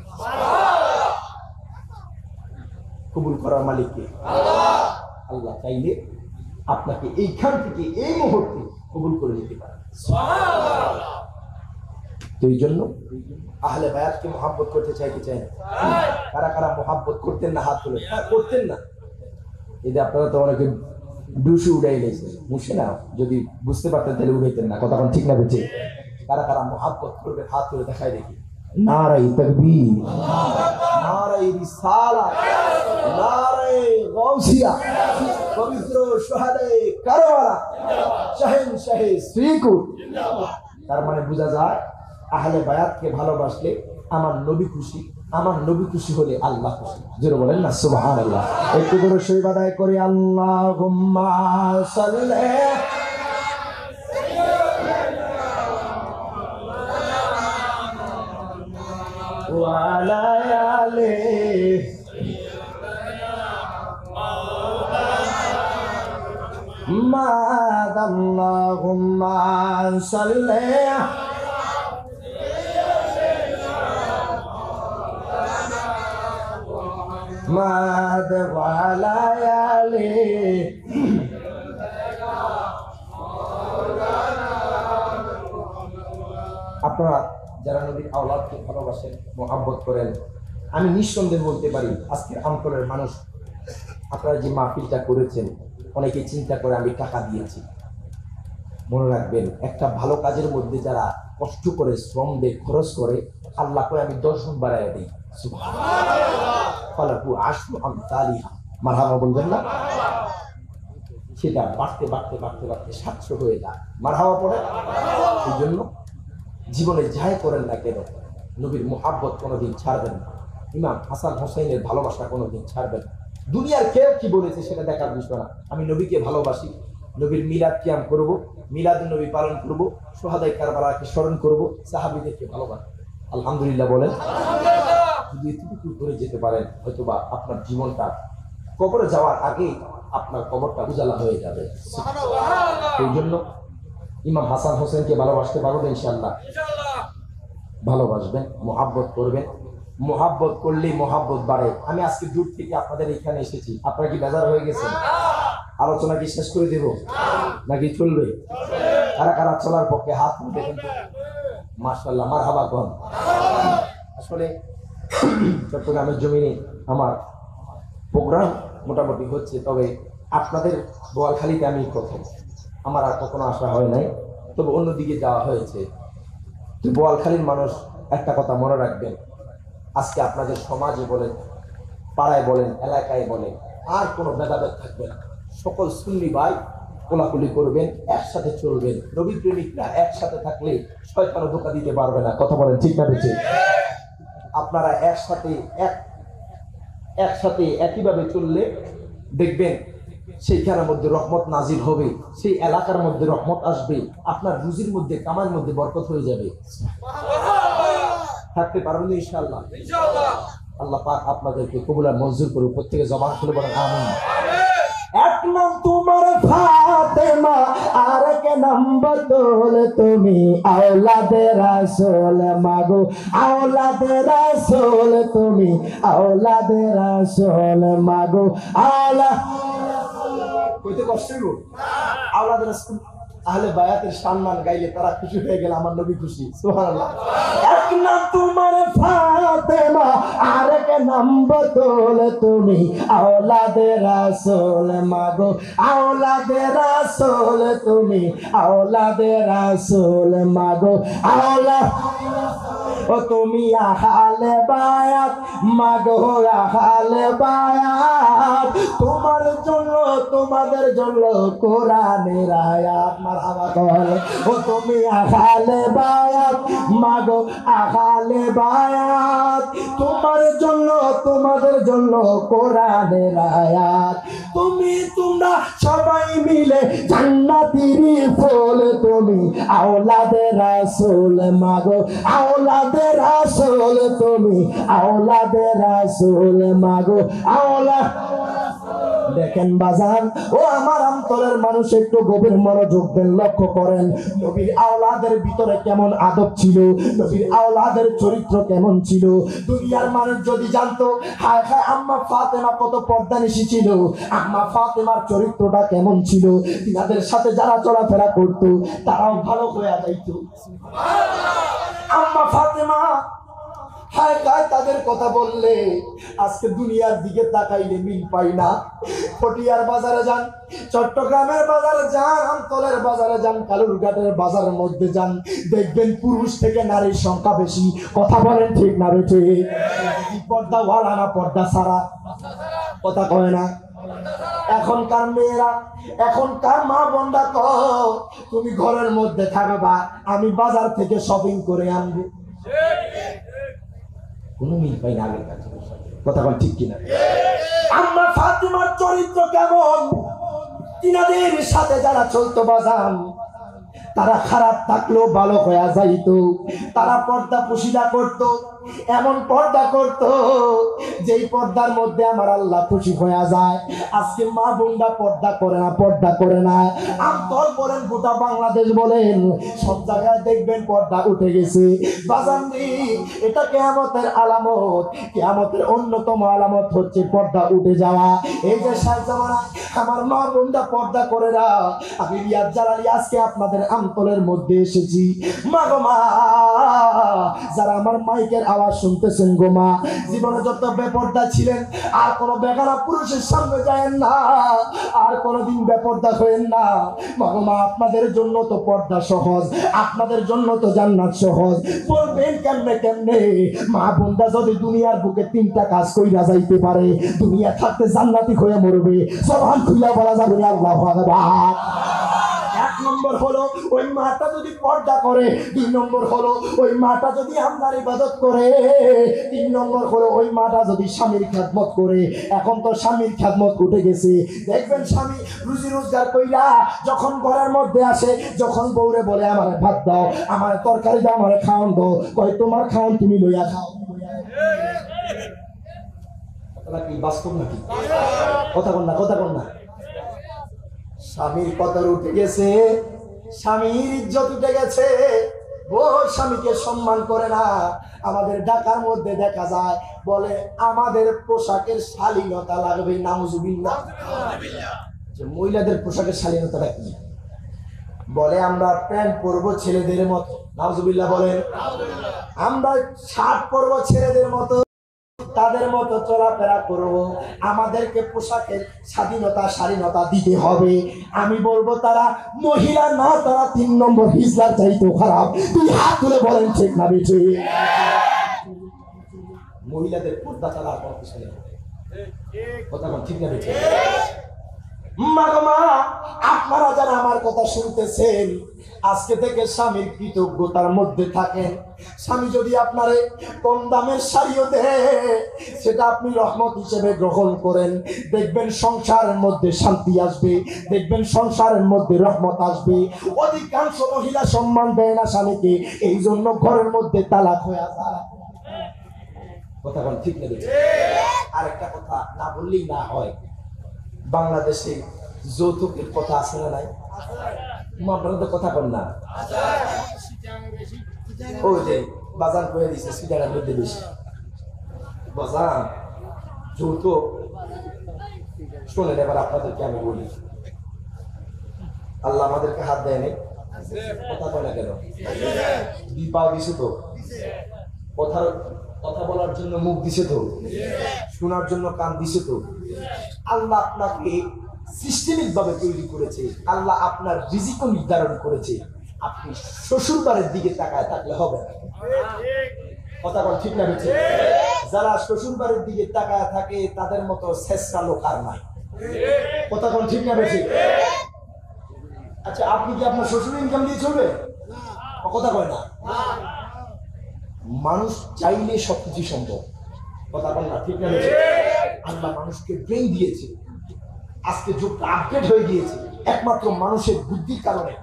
কবুল করার মালিক কে? আল্লাহ চাইলে আপনাকে এইখান থেকে এই মুহূর্তে কবুল করে নিতে পারে। তো এই জন্য আহলে বায়াতকে মোহাব্বত করতে চাইতে চাই না? কারা কারা মোহাব্বত করতেন না? হাত তুলে। করতেন না, এই যে আপনারা তো অনেকে ডুসু উড়াই গেছে, মুছে না, যদি বুঝতে পারতেন তাহলে উড়াইতেন না। কথা ঠিক না বেঁচে? কারা কারা মোহাব্বত করবে হাত তুলে দেখাই দেখি। নারাই তাকবীর, নারাই রিসালাত, নারাই গাউসিয়া, পবিত্র সোহাদায়ে কারবালা, শাহেনশাহে শ্রীকুট। তার মানে বোঝা যায় আহলে বায়াতকে ভালোবাসলে আমার নবী খুশি, আমার নবী খুশি হলে আল্লাহ খুশি। জোরে বলেন না সুবহানাল্লাহ। একটু করে শরীফ আদায় করি, আল্লাহুম্মা সাল্লি ওয়া আলা আলিহি আল্লাহুম্মা সাল্লি মাদ ওয়ালা আলি। আপনারা যারা নবীর আওলাদকে ভালোবাসেন, মোহাব্বত করেন, আমি নিঃসন্দেহে বলতে পারি আজকের অঞ্চলের মানুষ, আপনারা যে মাহফিলটা করেছেন, অনেকে চিন্তা করে আমি টাকা দিয়েছি। মনে রাখবেন, একটা ভালো কাজের মধ্যে যারা কষ্ট করে, শ্রম দিয়ে, খরচ করে, আল্লাহ করে আমি 10 গুণ বাড়াইয়া দিই। মারহাবা বলবেন না? সেটা বাড়তে বাড়তে বাড়তে বাড়তে 700 হয়ে যায়। মারহাবা পড়ে। এই জন্য জীবনে যাই করেন না কেন, নবীর মোহাব্বত কোনোদিন ছাড়বেন না, ইমাম হাসান হোসেনের ভালোবাসা কোনোদিন ছাড়বেন না। দুনিয়ার কেউ কি বলেছে সেটা দেখার বিষয় না। আমি নবীকে ভালোবাসি, নবীর মিলাদ কিয়াম করবো, মিলাদ নবী পালন করবো, সোহাদায়ে কারবালাকে স্মরণ করবো, সাহাবীদেরকে ভালোবাসি। আলহামদুলিল্লাহ বলেন। যদি এতটুকু করে যেতে পারেন, হয়তোবা আপনার জীবনটা কবরে যাওয়ার আগে আপনার কবরটা উজালা হয়ে যাবে। এই জন্য ইমাম হাসান হোসেনকে ভালোবাসতে পারবেন ইনশাআল্লাহ? ভালোবাসবেন, মোহাব্বত করবেন। মোহাব্বত করলেই মোহাব্বত বাড়ে। আমি আজকে দূর থেকে আপনাদের এখানে এসেছি, আপনারা কি বেজার হয়ে গেছেন? আলোচনা কি শেষ করে দেব নাকি চলবে? কারা কারা চলার পক্ষে হাত দেখেন তো? মাশাআল্লাহ, মারহাবা কোন। আসলে চট্টগ্রামের জমিনে আমার প্রোগ্রাম মোটামুটি হচ্ছে, তবে আপনাদের বোয়ালখালীতে আমি প্রথম, আমার আর কখনো আসা হয় নাই, তবে অন্যদিকে যাওয়া হয়েছে। তো বোয়ালখালীর মানুষ একটা কথা মনে রাখবেন, আজকে আপনাদের সমাজে বলেন, পাড়ায় বলেন, এলাকায় বলেন, আর কোনো ভেদাভেদ থাকবে না। সকল সুন্নি ভাই কোলাকুলি করবেন, একসাথে চলবেন। নবী প্রেমিকরা একসাথে থাকলে শয়তানও ধোঁকা দিতে পারবে না। কথা বলেন ঠিক না বেঁচে? আপনারা একসাথে একইভাবে চললে দেখবেন সেইখানের মধ্যে রহমত নাজির হবে, সেই এলাকার মধ্যে রহমত আসবে, আপনার রুজির মধ্যে কামার মধ্যে বরকত হয়ে যাবে। থাকতে পারবেন ইনশাআল্লাহ। আল্লাহ পাক আপনাদেরকে কবুল আর মঞ্জুর করুন। প্রত্যেকে জবান খুলে বলেন আমিন। এক নাম তোমার ফাতেমা, আর এক নাম বদল তুমি আওলাদে রাসূল মাগো, আওলাদে রাসূল তুমি আওলাদে রাসূল মাগো, কইতে কষ্ট গো। আওলাদে রাসূল আহলে বায়াতের সম্মান গাইলে তারা খুশি হয়ে গেল, আমার নবী খুশি। সুবহানাল্লাহ। এক নাম তোমার ফাতেমা, আর এক নাম বদল তুমি আওলাদে রাসূল মাগো, আওলাদে রাসূল তুমি আওলাদে রাসূল মাগো, ও তুমি আহলে বায়াত মাগো, আহলে বায়াত তোমার জন্য তোমাদের জন্য কোরআনের আয়াত। মারহাবা কল। ও তুমি আহলে বায়াত মাগো, আহলে বায়াত তোমার জন্য তোমাদের জন্য কোরআনের আয়াত। তোমরা সবাই মিলে জান্নাতের ফল তুমি আওলাদে রাসূল মাগো, আওলাদে রাসূল তুমি আওলাদে রাসূল মাগো, দেখেন বাজান ও আমার অন্তরের মানুষ, একটু গভীর মনোযোগ দেন, লক্ষ্য করেন নবীর আওলাদের ভিতরে কেমন আদব ছিল, নবীর আওলাদের চরিত্র কেমন ছিল। দুনিয়ার মানুষ যদি জানতো হায় হায় আম্মা ফাতেমা কত পর্দানিশী ছিল, আম্মা ফাতেমার চরিত্রটা কেমন ছিল, তিনাদের সাথে যারা চলাফেরা করতো তারাও ভালো হয়ে যাইতো। আম্মা ফাতেমা হায় গায় তাদের কথা বললে আজকে দুনিয়ার দিকে তাকাইলে মিল পাই না। পটিয়ার বাজারে যান, চট্টগ্রামের বাজারে যান, আমতলের বাজারে যান, কালুরঘাটের বাজারের মধ্যে যান, দেখবেন পুরুষ থেকে নারীর সংখ্যা বেশি। কথা বলেন ঠিক না বেঠে? পর্দা ওয়ালা না পর্দা সারা? কথা কয় না। এখনকার মেয়েরা, এখনকার মা বোনরা তো তুমি ঘরের মধ্যে থাকবা, আমি বাজার থেকে শপিং করে আনবো। কোনো মিল পাই না আগের কাছে। কথা বল ঠিক কিনা? আম্মা ফাতিমার চরিত্র কেমন, তিনাদের সাথে যারা চলতো বাজান তারা খারাপ থাকলেও ভালো হয়ে যাইতো। তারা পর্দা পুশিদা করতো, এমন পর্দা করতো যেই পর্দার মধ্যে আমার আল্লাহ খুশি হয়ে যায়। আজকে মা বোনরা পর্দা করে না, পর্দা করে না। আমতল বলেন, গোটা বাংলাদেশ বলেন, সব জায়গায় দেখবেন পর্দা উঠে গেছে। বাজানদি এটা কিয়ামতের আলামত, কিয়ামতের অন্যতম আলামত হচ্ছে পর্দা উঠে যাওয়া। এই যে শেষ জামানায় আমার মা বোনরা পর্দা করে না, আমি রিয়াদ জালালি আজকে আপনাদের আমতলের মধ্যে এসেছি। মা গো মা, যারা আমার মাইকের আওয়াজ শুনতেছেন গো মা, জীবনে যত বেপর্দা ছিলেন আর কোন বেগানা পুরুষের সামনে যায়েন না, আর কোনদিন বেপর্দা হয়েন না। মা গো মা, আপনাদের জন্য তো পর্দা সহজ, আপনাদের জন্য তো জান্নাত সহজ। বলবেন কেমনে কেমনে? মা বোনটা যদি দুনিয়ার বুকে তিনটা কাজ কইরা যাইতে পারে, দুনিয়া থাকতে জান্নাতি হয়ে মরবে। জবান খুলে বলা যাবে আল্লাহু আকবার। এক নম্বর হলো ওই মাটা যদি পর্দা করে, দুই নম্বর হলো ওই মাটা যদি আল্লাহর ইবাদত করে, তিন নম্বর হলো ওই মাটা যদি স্বামীর খেদমত করে। এখন তো স্বামীর খেদমত উঠে গেছে। দেখবেন স্বামী রুজি রোজগার কইরা যখন ঘরের মধ্যে আসে, যখন বউরে বলে আমারে ভাত দাও, আমারে তরকারি দাও, আমারে খাওয়ান দাও, কয় তোমার খাওয়ান তুমি লইয়া খাও। কথা কি বাস্তব নাকি? কথা বল না, কথা বল না। স্বামীর কদর উঠে গেছে, স্বামীর ইজ্জত উঠে গেছে, ও স্বামীকে সম্মান করে না। আমাদের ঢাকার মধ্যে দেখা যায় বলে আমাদের পোশাকের শালীনতা লাগবে, নাউজুবিল্লাহ। মহিলাদের পোশাকের শালীনতাটা কি? বলে আমরা প্যান্ট পরবো ছেলেদের মতো, নাউজুবিল্লাহ বলেন। আমরা শার্ট পরবো ছেলেদের মতো, তাদের মতো চলাফেরা করব। আমাদেরকে পোশাকের স্বাধীনতা দিতে হবে। আমি বলবো তারা মহিলা না, তারা 3 নম্বর হিজলার চাইতেও খারাপ। তুই হাত তুলে বলেন ঠিক না বেঠে? মহিলাদের পর্দা ছাড়া আর কোনো কিছু নেই। কথা বল ঠিক না বেঠে? মা গো মা, আপনারা যারা আমার কথা শুনতেছেন, আজকে থেকে স্বামীর কৃতজ্ঞতার মধ্যে থাকেন। স্বামী যদি আপনারে কম দামের শাড়িও দেয়, সেটা আপনি রহমত হিসেবে গ্রহণ করেন। দেখবেন সংসারের মধ্যে শান্তি আসবে, দেখবেন সংসারের মধ্যে রহমত আসবে। অধিকাংশ মহিলা সম্মান দেয় না স্বামীকে, এই জন্য ঘরের মধ্যে তালাক হয়ে যায়। কথা বল ঠিক নেই? আরেকটা কথা না বললেই না হয়, বাংলাদেশে যৌতুকের কথা আছে না নাই? আপনারা তো কথা বল না। ওই যে বাজার করে দিচ্ছে সিটার মধ্যে বেশি বাজার যৌতুক। শোনেন এবার আপনাদেরকে আমি বলি, আল্লাহ আমাদেরকে হাত দেয়নি, কথা বলে না কেন? পাও দিছে তো, কথা বলার জন্য মুখ দিছে তো, শোনার জন্য কান দিছে তো। আল্লাহ আপনাকে সিস্টেমিক ভাবে তৈরি করেছে, আল্লাহ আপনার রিজিকও নির্ধারণ করেছে। আপনি শ্বশুর বাড়ির দিকে তাকায় থাকলে হবে না। কথা বল ঠিক না? হচ্ছে যারা শ্বশুর বাড়ির দিকে তাকায় থাকে তাদের মতো শেষরা লোক আর নাই। কথা বল ঠিক না? বেশি আচ্ছা, আপনি কি আপনার শ্বশুর ইনকাম দিয়ে চলবে? কথা কয় না। মানুষ চাইলে সবকিছু সম্ভব। কথা বল না ঠিক না? আল্লাহ মানুষকে ব্রেন দিয়েছে, আজকে যুগটা আপডেট হয়ে গিয়েছে একমাত্র মানুষের বুদ্ধির কারণে,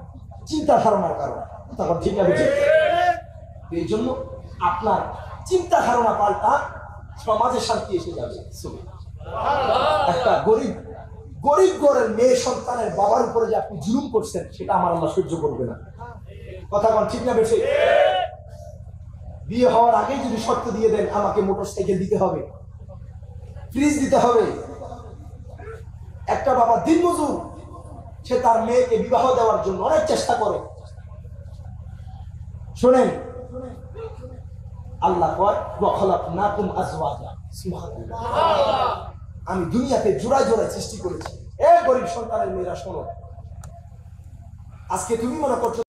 চিন্তা ধারণার কারণে। কথা বল ঠিক না? এই জন্য আপনার চিন্তা ধারণা পাল্টা, সমাজে শান্তি এসে যাবে। একটা গরিব ঘরের মেয়ে সন্তানের বাবার উপরে যে আপনি জুলুম করছেন, সেটা আমার আল্লাহ সহ্য করবে না। কথা বল ঠিক না? বেশি বিয়ে হওয়ার আগেই যদি শর্ত দিয়ে দেন, আমাকে মোটরসাইকেল দিতে হবে, ফ্রিজ দিতে হবে। একটা বাবা দিনমজুর, সে তার মেয়েকে বিবাহ দেওয়ার জন্য অনেক চেষ্টা করে। শোনেন, আল্লাহ কয় ওয়াখালাকনাকুম আজওয়াজা, সুবহানাল্লাহ, আমি দুনিয়াতে জোড়ায় জোড়ায় সৃষ্টি করেছি। এ গরিব সন্তানের মেয়েরা শোনো, আজকে তুমি মনে করছো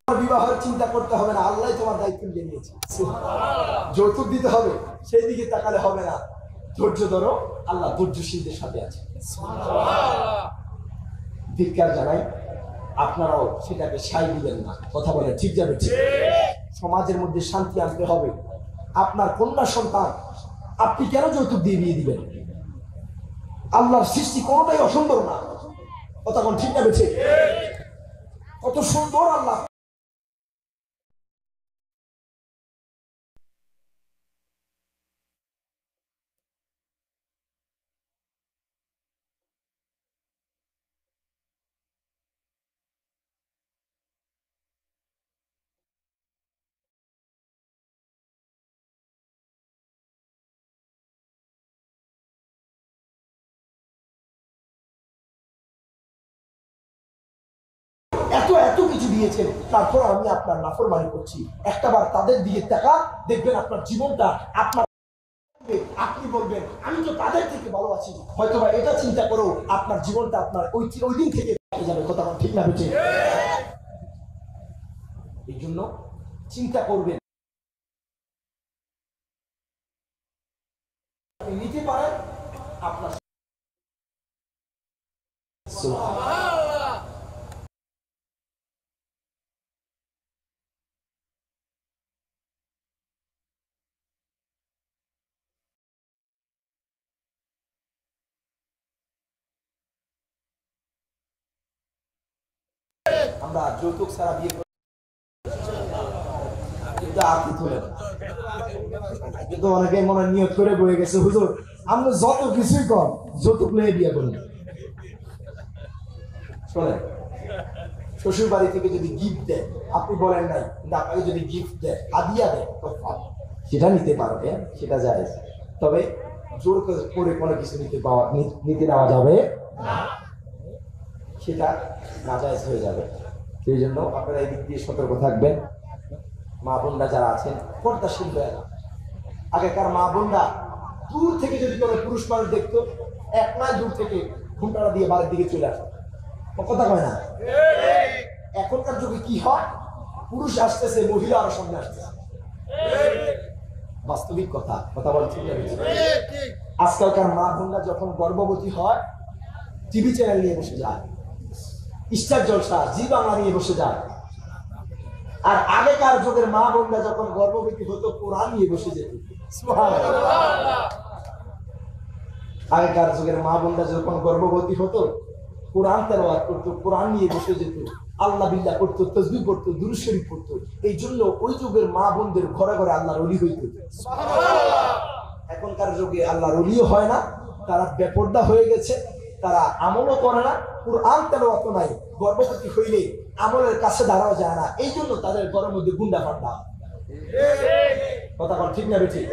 বিবাহের চিন্তা করতে হবে না, আল্লাহ তোমার দায়িত্ব নিয়ে নিয়েছে। যৌতুক দিতে হবে, সেই দিকে তাকালে হবে না। ধৈর্য ধরো, আল্লাহ ধৈর্যশীলদের সাথে আছে। ধিক্কার জানাই, আপনারাও সেটাকে সাই দিবেন না। কথা বলে ঠিক যাবে? ঠিক। সমাজের মধ্যে শান্তি আনতে হবে। আপনার কন্যা সন্তান আপনি কেন যৌতুক দিয়ে বিয়ে দিবেন? আল্লাহর সৃষ্টি কোনোটাই অসুন্দর না। কথা কোন ঠিক যাবে? ঠিক। কত সুন্দর আল্লাহ। এত কিছু দিয়েছেন, তারপর আমি আপনার নাফরমানি করছি। একটাবার তাদের দিকে তাকা, দেখবেন আপনার জীবনটা আপনার, আপনি বলবেন আমি তো তাদের থেকে ভালো আছি। হয়তোবা এটা চিন্তা করো, আপনার জীবনটা আপনার ওই দিন থেকে যাবে। কথা ঠিক না? বেঁচে এই জন্য চিন্তা করবেন, নিতে পারেন আপনার। আমরা যৌতুক ছাড়া বিয়ে করি, কিন্তু অনেকে মনে নিয়ত করে বয়ে গেছে, হুজুর আমরা যত কিছুই কর, যৌতুক নিয়ে বিয়ে করুন। শোনেন, শ্বশুর বাড়ি থেকে যদি গিফট দেয়, আপনি বলেন নাই, কিন্তু আপনাকে যদি গিফট দেয়, হাদিয়া দেয়, সেটা নিতে পারবে, সেটা যায়। তবে জোর করে কোনো কিছু নিতে নেওয়া যাবে না, সেটা নাজায়েজ হয়ে যাবে। সেই জন্য আপনারা এই দিক দিয়ে সতর্ক থাকবেন। মা বোনরা যারা আছেন, পর্দাশীল হয়ে না। আগেকার মা বোনরা দূর থেকে যদি কোনো পুরুষ মানুষ দেখতো, 1 মাইল দূর থেকে ঘুমটারা দিয়ে বাড়ির দিকে চলে আসতো। কথা কয় না? এখনকার যুগে কি হয়, পুরুষ আসতেছে, মহিলা আরো সামনে আসতেছে। বাস্তবিক কথা কথা বলছি। আজকালকার মা বোনরা যখন গর্ভবতী হয় টিভি চ্যানেল নিয়ে বসে যায়, স্টার জলসা, জি বাংলা নিয়ে বসে যায়। আর আগেকার যুগের মা বোনরা যখন গর্ভবতী হতো কোরআন নিয়ে বসে যেত। আগেকার যুগের মা বোনরা যখন গর্ভবতী হতো কোরআন তেলাওয়াত করতো, কোরআন নিয়ে বসে যেত, আল্লাহ বিল্লাহ করতো, তাসবিহ পড়তো, দুরূদ শরীফ পড়তো। এই জন্য ওই যুগের মা বোনদের ঘরে ঘরে আল্লাহর ওলি হইতো। এখনকার যুগে আল্লাহর ওলিও হয় না, তারা বেপরদা হয়ে গেছে, তারা আমলও করে না, কোরআন তেলাওয়াত নাই, গর্ভবতী হইলে আমলের কাছে দাঁড়াও যায় না। এই জন্য তাদের ঘরের মধ্যে গুন্ডা ফান্ডা। কথা বল ঠিক না বেঠিক?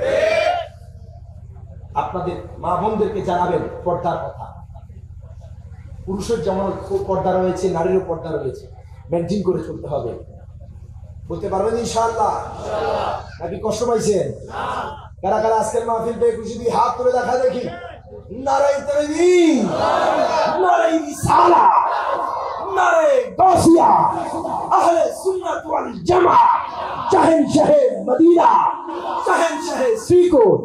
আপনাদের মা বোনদেরকে জানাবেন পর্দার কথা। পুরুষের যেমন পর্দা রয়েছে, নারীরও পর্দা রয়েছে, মেনটেন করে চলতে হবে। বলতে পারবেন ইনশাআল্লাহ? নাকি কষ্ট পাইছেন? কারা কারা আজকের মাহফিল পেয়ে খুশি দিয়ে হাত তুলে দেখা দেখি। নারায়ে তাকবীর, নারায়ে রিসালাত, নারায়ে গাউসিয়া, আহলে সুন্নাত ওয়াল জামাত, শাহেনশাহে মদিনা, শাহেনশাহে শ্রীকোট।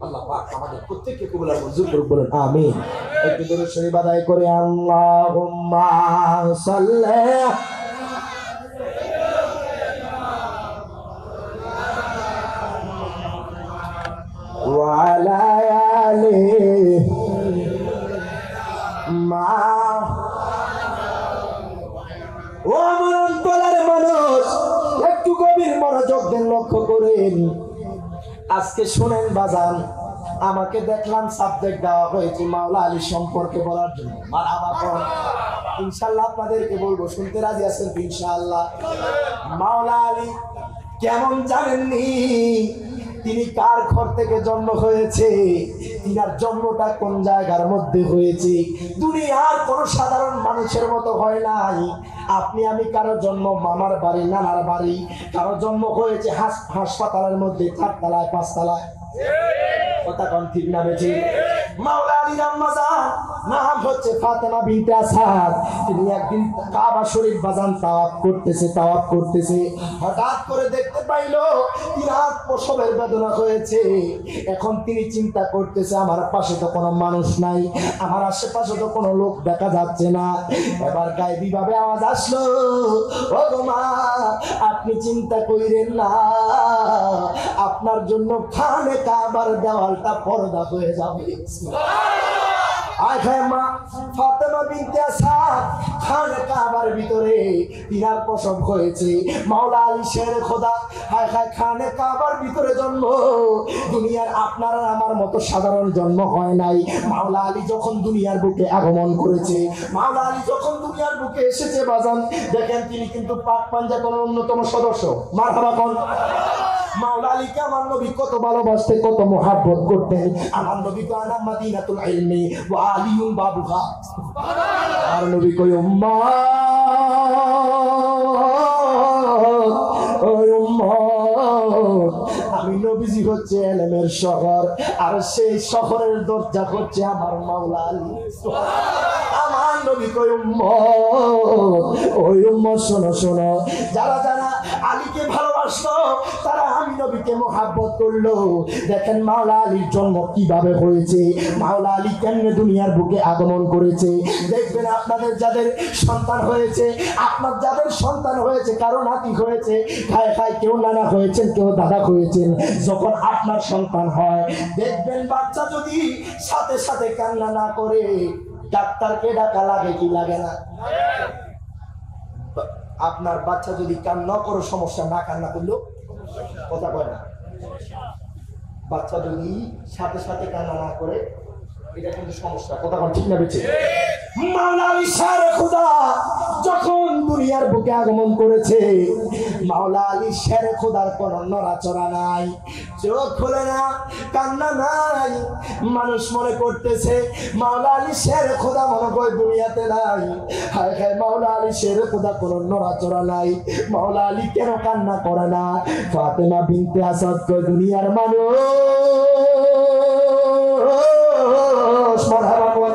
আল্লাহ পাক আমাদের প্রত্যেককে কবুল আর মঞ্জুর করুন, বলেন আমিন। একটু দরুদ শরীফ আদায় করে আল্লাহুম্মা সাল্লি ওয়া আলা আলিহি মা। ও আমার অন্তরের মানুষ, একটু গভীর মনোযোগ দেন, লক্ষ্য করেন। আজকে শুনেন বাজান, আমাকে দেখলাম সাবজেক্ট দেওয়া হয়েছে মাওলা আলী সম্পর্কে বলার জন্য। মারহাবা কোন? ইনশাআল্লাহ আপনাদেরকে বলবো, শুনতে রাজি আছেন তো? ইনশাআল্লাহ। মাওলা আলী কেমন জানেননি? তিনি কার ঘর থেকে জন্ম হয়েছে, তিনার জন্মটা কোন জায়গার মধ্যে হয়েছে। দুনিয়ার কোন সাধারণ মানুষের মতো হয় নাই। আপনি আমি কারো জন্ম মামার বাড়ি, নানার বাড়ি, কারো জন্ম হয়েছে হাসপাতালের মধ্যে, 4 তলায় 5 তলায়। কথা কোন ঠিক না বেঠিক? মাওলা আলীর আম্মা জান নাম হচ্ছে ফাতেমা বিনতে আসাদ। তিনি একদিন কাবা শরীফ বাজান তাওয়াফ করতেছে, হঠাৎ করে দেখতে পাইলো তিনার প্রসবের বেদনা হয়েছে। এখন তিনি চিন্তা করতেছে, আমার পাশে তো কোনো মানুষ নাই, আমার আশেপাশে তো কোনো লোক দেখা যাচ্ছে না। এবার গায়েবী ভাবে আওয়াজ আসলো, ও গো মা, আপনি চিন্তা কইরেন না, আপনার জন্য খানে কাবার দেওয়ালটা পর্দা হয়ে যাবে। মা ফাতেমা বিনতে আসাদ খানে কাবার ভিতরে তিনার প্রসব হয়েছে। মাওলা আলী শেরে খোদা খানে কাবার ভিতরে জন্ম। দুনিয়ার আপনার আমার মতো সাধারণ জন্ম হয় নাই। মাওলা আলী যখন দুনিয়ার বুকে আগমন করেছে, মাওলা আলী যখন দুনিয়ার বুকে এসেছে বাজান, দেখেন তিনি কিন্তু পাক পাঞ্জাবের অন্যতম সদস্য। মারহাবা কোন? মাওলা আলীকে আমার নবী কত ভালোবাসতেন, কত মুহাব্বত করতেন। আমার নবী তো আনা মাদিনাতুল ইলমি ওয়া আলিয়ুন বাবুহা। আর নবী কই উম্মাহ, ও উম্মাহ, আমি নবীজি হচ্ছে ইলমের শহর, আর সেই শহরের দরজা হচ্ছে আমার মাওলা আলী। আমার নবী কই উম্মাহ, ওই উম্মাহ শোনো শোনো, যারা যারা আলীকে ভালোবাসতো তারা আমি নবীকে মুহাব্বত করলো। দেখেন মাওলা আলীর জন্ম কিভাবে হয়েছে, মাওলা আলী কেমনে দুনিয়ার বুকে আগমন করেছে। দেখবেন আপনাদের যাদের সন্তান হয়েছে, আপনার যাদের সন্তান হয়েছে, কারো নাতি হয়েছে, খায় কেউ নানা হয়েছেন, কেউ দাদা হয়েছেন। যখন আপনার সন্তান হয়, দেখবেন বাচ্চা যদি সাথে সাথে কান্না না করে, ডাক্তারকে ডাকা লাগে কি লাগে না? আপনার বাচ্চা যদি কান্না করো সমস্যা, না কান্না করলেও কথা কয় না। বাচ্চা যদি সাথে সাথে কান্না না করে, এটা কিন্তু সমস্যা। কথা কয় ঠিক না বেঁচে? মাওলা আলী শেরে খোদা যখন দুনিয়ার বুকে আগমন করেছে, মাওলা আলী শেরে খোদার কোনো নড়াচড়া নাই, চোখ খোলে না, কান্না নাই। মানুষ মনে করতেছে মাওলা আলী শেরে খোদা মনে করে দুনিয়াতে নাই। হায় হায়, মাওলা আলী শেরে খোদা কোনো নড়াচড়া নাই। মাওলা আলী কেন কান্না করে না? ফাতেমা বিনতে আসাদ কয় দুনিয়ার মানুষ, মারহাবা বল,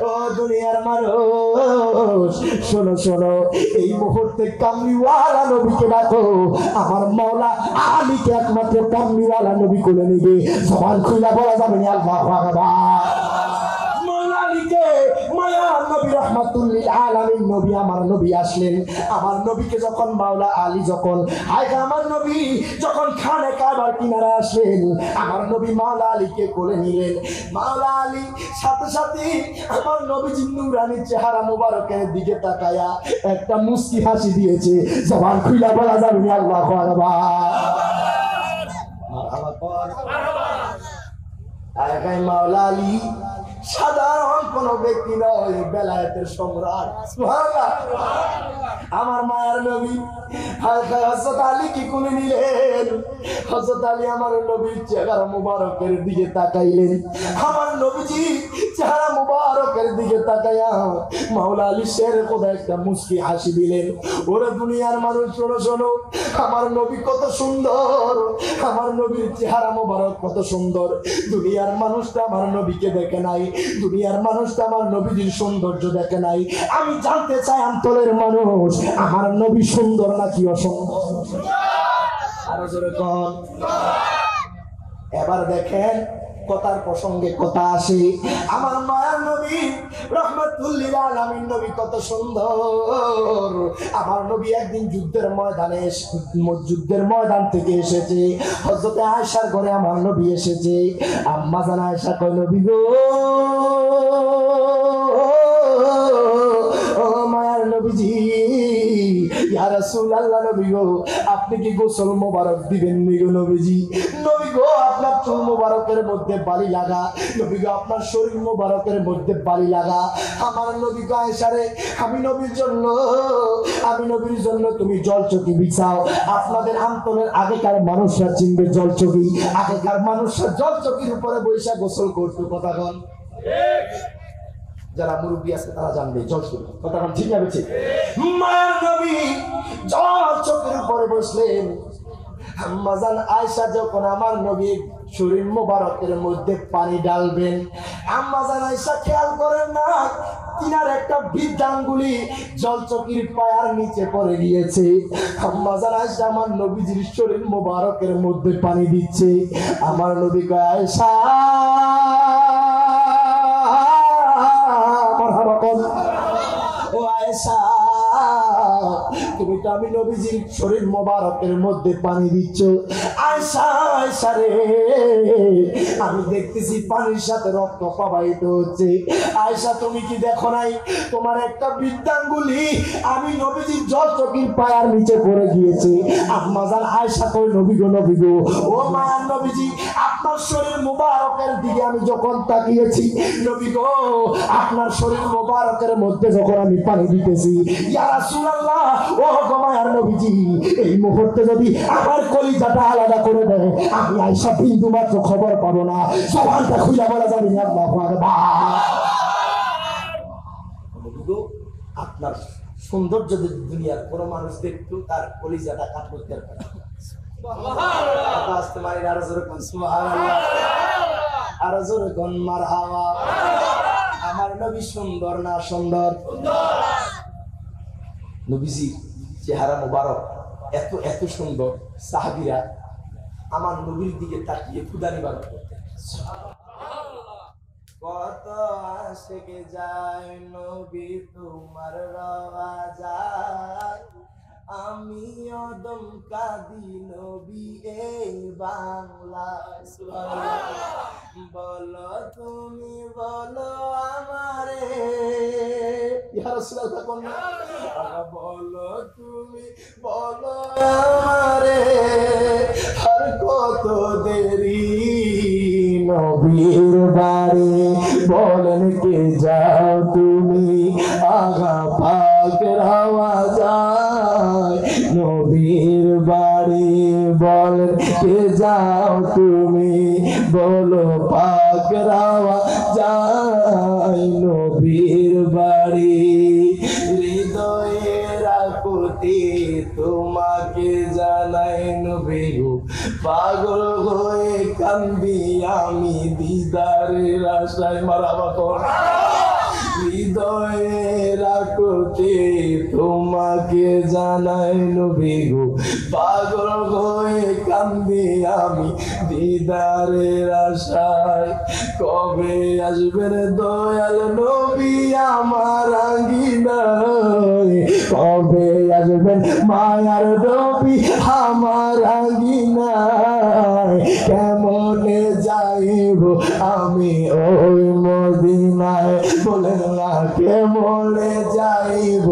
ও দুনিয়ার মানুষ শোনো শোনো, এই মুহূর্তে কামলিওয়ালা নবীকে ডাকো। আমার মাওলা আলীকে একমাত্র কামলিওয়ালা নবী কোলে নিবে। জবান খুলে বলা যাবে না আল্লাহু আকবার। মাওলা আলীকে মায়া নবী রাহমাতুল লিল আলামিন নবী, আমার নবী আসলেন। আমার নবীকে যখন মাওলা আলী যখন আমার নবী যখন খানে কাবার কিনারে আসলেন, আমার নবী মাওলা আলীকে কোলে নিলেন। মাওলা আলী সাথে সাথে আমার নবীজির নূরানি চেহারা মুবারকের দিকে তাকায়া একটা মুস্কি হাসি দিয়েছে। জবান খুলে বলা যাবে না আল্লাহু আকবার। মাওলা আলী সাধারণ কোন ব্যক্তি নয়, বেলায়েতের সম্রাট। সুবহানাল্লাহ। আমার মায়ের নবী হযরত আলী কি কোলে নিলেন। হযরত আলী আমার নবীর চেহারা মুবারকের দিকে তাকাইলেন। আমার নবীজি চেহারা মুবারকের দিকে তাকায়া মাওলা আলী শের খোদা একটা মুস্কি হাসি দিলেন। ওরে দুনিয়ার মানুষ শোনো শোনো, আমার নবী কত সুন্দর, আমার নবীর চেহারা মুবারক কত সুন্দর। দুনিয়ার মানুষটা আমার নবীকে দেখে নাই, দুনিয়ার মানুষটা আমার নবীর সৌন্দর্য দেখে নাই। আমি জানতে চাই অন্তরের মানুষ, আমার নবী সুন্দর নাকি অসুন্দর? আরো জোরে কোন। এবার দেখেন কথার প্রসঙ্গে কথা আসে। আমার মায়ার নবী রাহমাতুল লিল আলামিন নবী কত সুন্দর। আমার নবী একদিন যুদ্ধের ময়দান থেকে এসেছে। হযরত আয়েশার ঘরে আমার নবী এসেছে। আম্মা জান আয়েশা কয়, নবী গো, ও মায়ার নবীজি, ইয়া রাসূলুল্লাহ, নবী গো আপনি কি গোসল মোবারক দিবেন নি গো নবীজি? নবী গো আপনার চুল মোবারকের মধ্যে বালি লাগা, নবী গো আপনার শরীর মোবারকের মধ্যে বালি লাগা। আমার নবী গো আয়েশারে, আমি নবীর জন্য তুমি জলচকি বিছাও। আপনাদের আন্তরের আগেকার মানুষরা চিনবে জলচকি, আগেকার মানুষরা জলচকির উপরে বৈশা গোসল করতো। কথা বল, যারা মুরব্বী আছে তারা জানবে জলচকি। কথা বল, ঠিক আছে? মায়ের নবী জলচকির উপরে বসলেন। আম্মা জান আয়েশা যখন আমার নবীর শরীর মোবারকের মধ্যে পানি ঢালবেন, আম্মা জান আয়েশা খেয়াল করেন না তিনার একটা বৃদ্ধাঙ্গুলি জলচকির পায়ার নিচে পড়ে গিয়েছে। আম্মা জান আয়েশা আমার নবীজির শরীর মোবারকের মধ্যে পানি দিচ্ছে। আমার নবী কয়, আয়েশা ও আয়েশা, তুমি তো আমি নবীজির শরীর মোবারকের মধ্যে পানি দিচ্ছ। আয়েশা, আয়েশা রে, আমি দেখতেছি পানির সাথে রক্ত প্রবাহিত হচ্ছে। আয়েশা, তুমি কি দেখো নাই তোমার একটা বৃদ্ধাঙ্গুলি আমি নবীজির জলচকির পায়ার নিচে পড়ে গিয়েছে? আম্মা জান আয়েশা কই, নবী গো, নবী গো, ও মায়ার নবীজি, আপনার শরীর মোবারকের দিকে আমি যখন তাকিয়েছি, নবী গো আপনার শরীর মোবারকের মধ্যে যখন আমি পানি দিতেছি, ইয়া রাসূলুল্লাহ, ও গো মায়ার নবীজি, এই মুহূর্তে যদি আমার কলিজাটা আলাদা করে দেয়, আমি আয়েশা বিন্দু মাত্র খবর পাবো না। জবানটা খুলে বলা যাবে না আল্লাহু আকবার। আপনার সৌন্দর্য যদি দুনিয়ার কোন মানুষ দেখতো, তার কলিজাটা কাট করতে পারে। আস্তে মারি, আরো জোরে কোন সুবহানাল্লাহ, আরো জোরে কোন মারহাবা। আমার নবী সুন্দর না সুন্দর? নবীজি চেহারা মোবারক এত এত সুন্দর, সাহাবীরা আমার নবীর দিকে তাকিয়ে খুদানি বার করতেন। কত আশিক যায় নবী তোমার রওজায়, আমি অদম কাঁদি নবী এই বাংলায়। সুবহানাল্লাহ। বলো তুমি বলো আমারে, ইয়া রাসূলুল্লাহ, কোন বলো তুমি বলো আমারে, আর কত দেরি নবীর বাড়ি বলেন কে যাও তুমি, আগা পাক রাওয়া যায় নবীর বাড়ি বলেন কে যাও তুমি, বলো পাক রাওয়া যায় নবীর বাড়ি। হৃদয়ের আকুতি তোমাকে জানাই নবী গো, পাগল হয়ে কান্দি আমি দিদারের আশায়। মারাবা কর। হৃদয়ে রাখতে তোমাকে জানাই নবী গো, পাগল হয়ে কান্দি আমি দিদারের আশায়। কবে আসবেন দয়াল নবী আমার আঙ্গিনায়, কবে আসবেন মায়ার নবী আমার আঙ্গিনায়। কেমনে যাইব আমি ওই মদিনায়, বলেন না কেমনে যাইব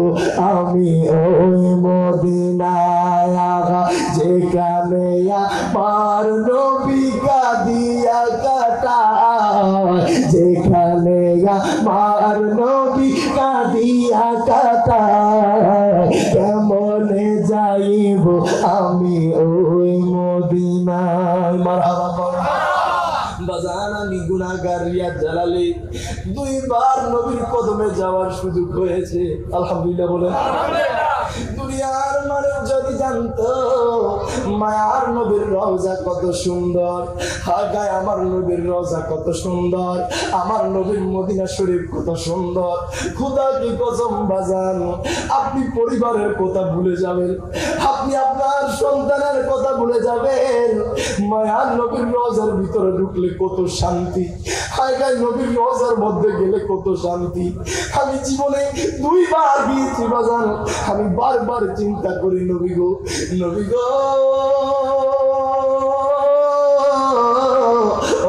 আমি ওই মদিনায়। আগা যেখানে আমার নবী কাঁদিয়া কাটায়, যেখানে আমার নবী কাঁদিয়া কাটায়। কেমনে যাইব আমি ওই মদিনায়। মারহাবা বাজান, আমি গুনাহগার রিয়াদ জালালি, 2 বার নবীর কদমে যাওয়ার সুযোগ হয়েছে। আলহামদুলিল্লাহ বলেন। দুনিয়ার মানুষ যদি জানতো মায়ার নবীর রওজা কত সুন্দর, হাগায় আমার নবীর রওজা কত সুন্দর, আমার নবীর মদিনা শরীফ কত সুন্দর। খোদা কি কসম বাজান, আপনি পরিবারের কথা ভুলে যাবেন, আপনি আপনার সন্তানের কথা ভুলে যাবেন। মায়ার নবীর রওজার ভিতরে ঢুকলে কত শান্তি, হাগায় নবীর রওজার মধ্যে গেলে কত শান্তি। আমি জীবনে 2 বার গিয়েছি বাজান, আমি বারবার চিন্তা করি নবী গো, নবী গো,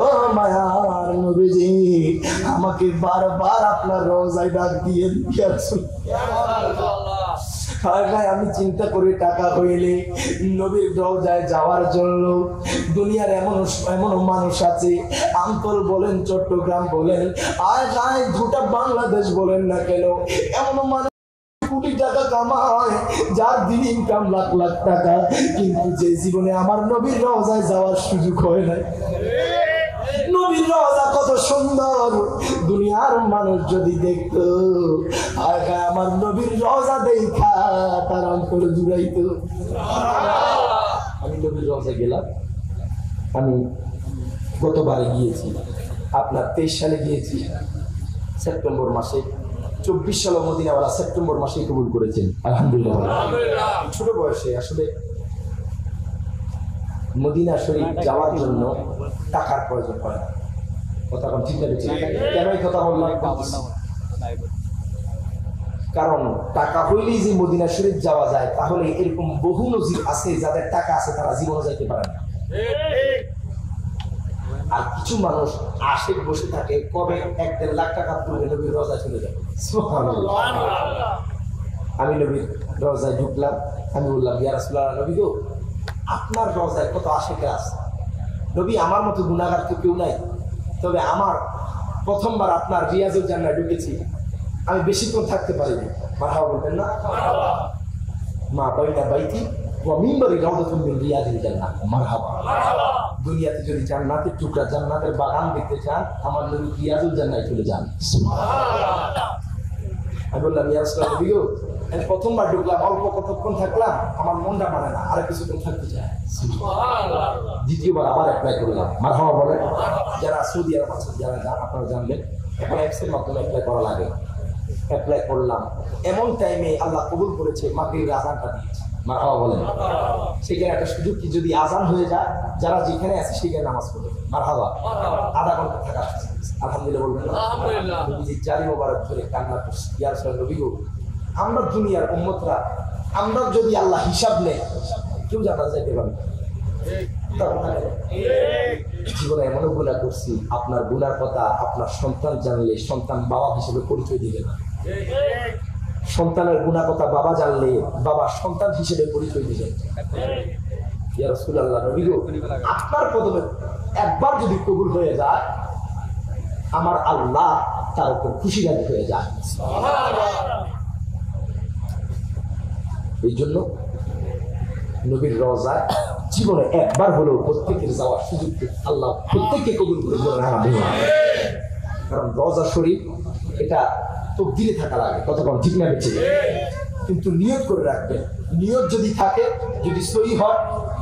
ও মায়ার নবীজি, আমাকে বারবার আপনার রওজায় ডাক দিয়ে দিয়েছেন। আমি চিন্তা করি টাকা হইলে নবীর রওজায় যাওয়ার জন্য। দুনিয়ার এমন মানুষ আছে, আমতল বলেন, চট্টগ্রাম বলেন, আয় গোটা বাংলাদেশ বলেন না কেন, এমন মানুষ কোটি টাকা কামায়, যার দিন ইনকাম লাখ লাখ টাকা, কিন্তু যে জীবনে আমার নবীর রওজায় যাওয়ার সুযোগ হয় নাই। নবীর রওজা কত সুন্দর, দুনিয়ার মানুষ যদি দেখতো, আগে আমার নবীর রওজা দেখা তার অন্তর জুড়াইতো। আমি নবীর রওজায় গেলাম, আমি গতবারে গিয়েছি, আপনার 23 সালে গিয়েছি সেপ্টেম্বর মাসে। 24 সালে মদিনাওয়ালা সেপ্টেম্বর মাসে কবুল করেছেন, আলহামদুলিল্লাহ। ছোট বয়সে আসলে মদিনা শরীফ যাওয়ার জন্য টাকার প্রয়োজন হয় না। কথা ঠিক আছে, কেন এই কথা বললাম? কারণ টাকা হইলেই যে মদিনা শরীফ যাওয়া যায়, তাহলে এরকম বহু নজির আছে যাদের টাকা আছে তারা জীবনে যাইতে পারে না। আর কিছু মানুষ আশেক বসে থাকে, কবে 1-1.5 লাখ টাকা তুলে নবীর রওজায় চলে যাবে। আমি নবীর রওজায় ঢুকলাম, আমি বললাম ইয়া রাসূলুল্লাহ, নবী গো, আপনার রওজায় কত আশেকের আছে, নবী আমার মতো গুনাহগার তো কেউ নাই, তবে আমার প্রথমবার আপনার রিয়াজুল জান্নাহ ঢুকেছি, আমি বেশিক্ষণ থাকতে পারিনি। মারহাবা বলবেন না? মা বাইনা বাইতি ওয়া মিম্বারি রাউদাতুম মিন রিয়াদিল জান্নাহ। মারহাবা। দুনিয়াতে যদি জান্নাতের টুকরা, জান্নাতের বাগান দেখতে চান, আমার নবী রিয়াজুল জান্নাহে চলে যান। সুবহানাল্লাহ। আমি বললাম ইয়া রাসূলুল্লাহ, নবী গো, আমি প্রথমবার ঢুকলাম, অল্প কতক্ষণ থাকলাম, আমার মনটা মানে না, আর কিছুক্ষণ থাকতে চায়। সুবহানাল্লাহ। দ্বিতীয়বার আবার অ্যাপ্লাই করলাম। মারহাবা বলেন। যারা সৌদি আরব আছেন, যারা যান, আপনারা জানবেন, এখন অ্যাপসের মাধ্যমে অ্যাপ্লাই করা লাগে। অ্যাপ্লাই করলাম, এমন টাইমে আল্লাহ কবুল করেছে, মাগরিবের আযানটা দিয়েছে। মারহাবা বলেন। সেখানে একটা সুযোগ কি, যদি আযান হয়ে যায়, যারা যেখানে আছে সেখানে নামাজ পড়বে। মারহাবা। আধা ঘন্টা থাকা, আলহামদুলিল্লাহ বলবেন। আলহামদুলিল্লাহ। নবীজি জারি মোবারক ধরে কান্না করছে, ইয়া রাসূলুল্লাহ, নবী গো, আমরা দুনিয়ার উম্মতরা, আমরা যদি আল্লাহ হিসাব নেয়, কেউ জানা যাইতে পারবে না। জীবনে এমনও গুনাহ করছি, আপনার গুনার কথা আপনার সন্তান জানলে সন্তান বাবা হিসেবে পরিচয় দিবে না। সন্তানের গুনাহ কথা বাবা জানলে বাবা সন্তান হিসেবে পরিচয় দিবে। ইয়া রাসূলুল্লাহ, নবী গো, আপনার কদমে একবার যদি কবুল হয়ে যায়, আমার আল্লাহ তার উপর খুশি রাজি হয়ে যায়। এই জন্য নবীর রওজায় জীবনে একবার হলেও প্রত্যেকের যাওয়ার সুযোগ আল্লাহ প্রত্যেককে কবুল করে দেন। কারণ রওজা শরীফ এটা তকদিরে থাকা লাগে, কতক্ষণ ঠিক না বেঁচে, কিন্তু নিয়ত করে রাখবেন। নিয়ত যদি থাকে, যদি সহি হয়,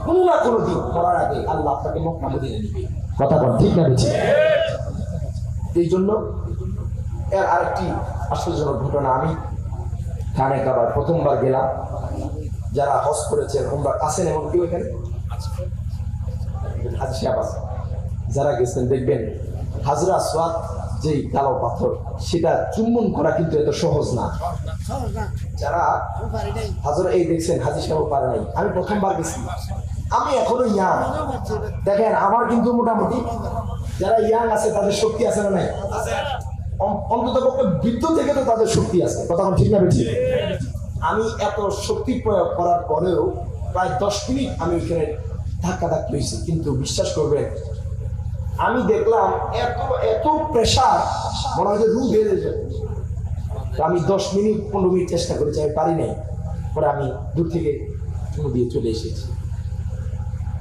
কোনো না কোনো দিন করার আগে আল্লাহ আপনাকে মক্কা মদিনা নিবে। কতক্ষণ ঠিক না বেঁচে। এই জন্য এর আরেকটি আশ্চর্যজনক ঘটনা, আমি খানে কাবার প্রথমবার গেলাম। যারা হজ করেছেন ওমরা আছেন এমন কেউ এখানে? হাজি সাহেব আছে। যারা গেছেন দেখবেন হাজরা আসওয়াদ যেই কালো পাথর, সেটা চুম্বন করা কিন্তু এত সহজ না। যারা হাজরা এই দেখছেন, হাজি সাহেব পারে নাই। আমি প্রথমবার গেছি, আমি এখনো ইয়াং। দেখেন আমার কিন্তু মোটামুটি যারা ইয়াং আছে তাদের শক্তি আছে না নাই? অন্তত পক্ষে বৃদ্ধ থেকে তো তাদের শক্তি আছে, কথা ঠিক না বেশি? আমি এত শক্তি প্রয়োগ করার পরেও প্রায় 10 মিনিট আমি এখানে ধাক্কা হয়েছি, কিন্তু বিশ্বাস করবেন আমি দেখলাম এত এত প্রেশার, মনে হয় যে রু বেড়ে যাবে। আমি 10 মিনিট 15 মিনিট চেষ্টা করেছি, আমি পারি নাই। পরে আমি দূর থেকে চুমু দিয়ে চলে এসেছি।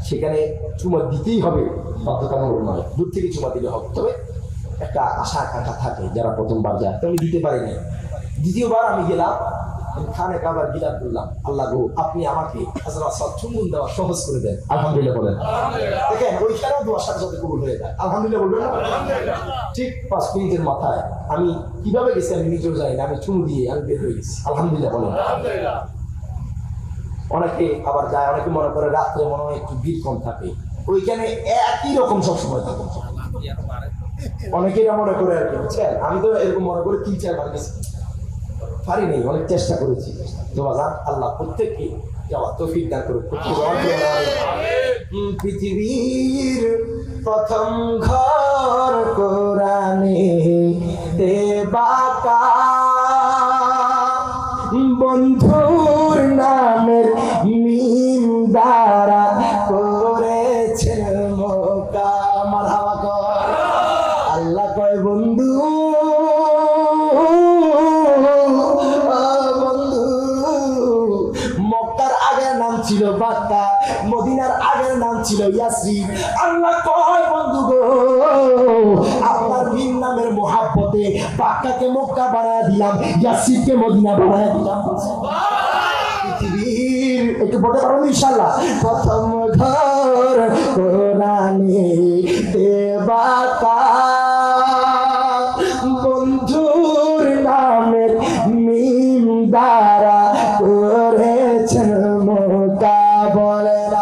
সেখানে চুমা দিতেই হবে, বাধ্যতামূলক নয়, দূর থেকে চুমা দিলে হবে। তবে একটা আশা আকাঙ্ক্ষা থাকে যারা প্রথমবার যায়, তো আমি দিতে পারিনি। দ্বিতীয়বার আমি গেলাম, খানে কাবার গিলাপ করলাম, আল্লাহ গো আপনি আমাকে হাজরা আসওয়াদ চুম্বন দেওয়া সহজ করে দেন। আলহামদুলিল্লাহ বলেন। দেখেন ওইখানেও দোয়ার সাথে সাথে কবুল হয়ে যায়। আলহামদুলিল্লাহ বলবেন না? ঠিক 5 মিনিটের মাথায় আমি কিভাবে গেছি আমি নিজেও জানি না, আমি চুমু দিয়ে আমি বের হয়ে গেছি। আলহামদুলিল্লাহ বলেন। অনেকে আবার যায়, অনেকে মনে করে রাত্রে মনে হয় একটু ভিড় কম থাকে, ওইখানে একই রকম সবসময় থাকে। অনেকেই মনে করে আর কি, বুঝছেন? আমি তো এরকম মনে করে 3-4 বার গেছি, পারি নেই, অনেক চেষ্টা করেছি। তো বাজান আল্লাহ প্রত্যেককে যাওয়া তৌফিক দান করুন। পৃথিবীর প্রথম ঘর কোরআনে বাঁকা, বন্ধুর নামের মিম দ্বারা করেছেন মোকা। মারহাবা কর। আল্লাহ কয় বন্ধু ছিল বাক্কা, মদিনার আগের নাম ছিল ইয়াসরিব। আল্লাহ কয় বন্ধু গো আপনার ভিন নামের মোহাব্বতে বাক্কাকে মক্কা বানায় দিলাম, ইয়াসরিবকে মদিনা বানায় দিলাম। পৃথিবীর একটু বলতে পারবো ইনশাআল্লাহ প্রথম ঘর কোরআনে বাক্কা, বন্ধুর নামের মিম দ্বারা করেছেন মোকা। বলেন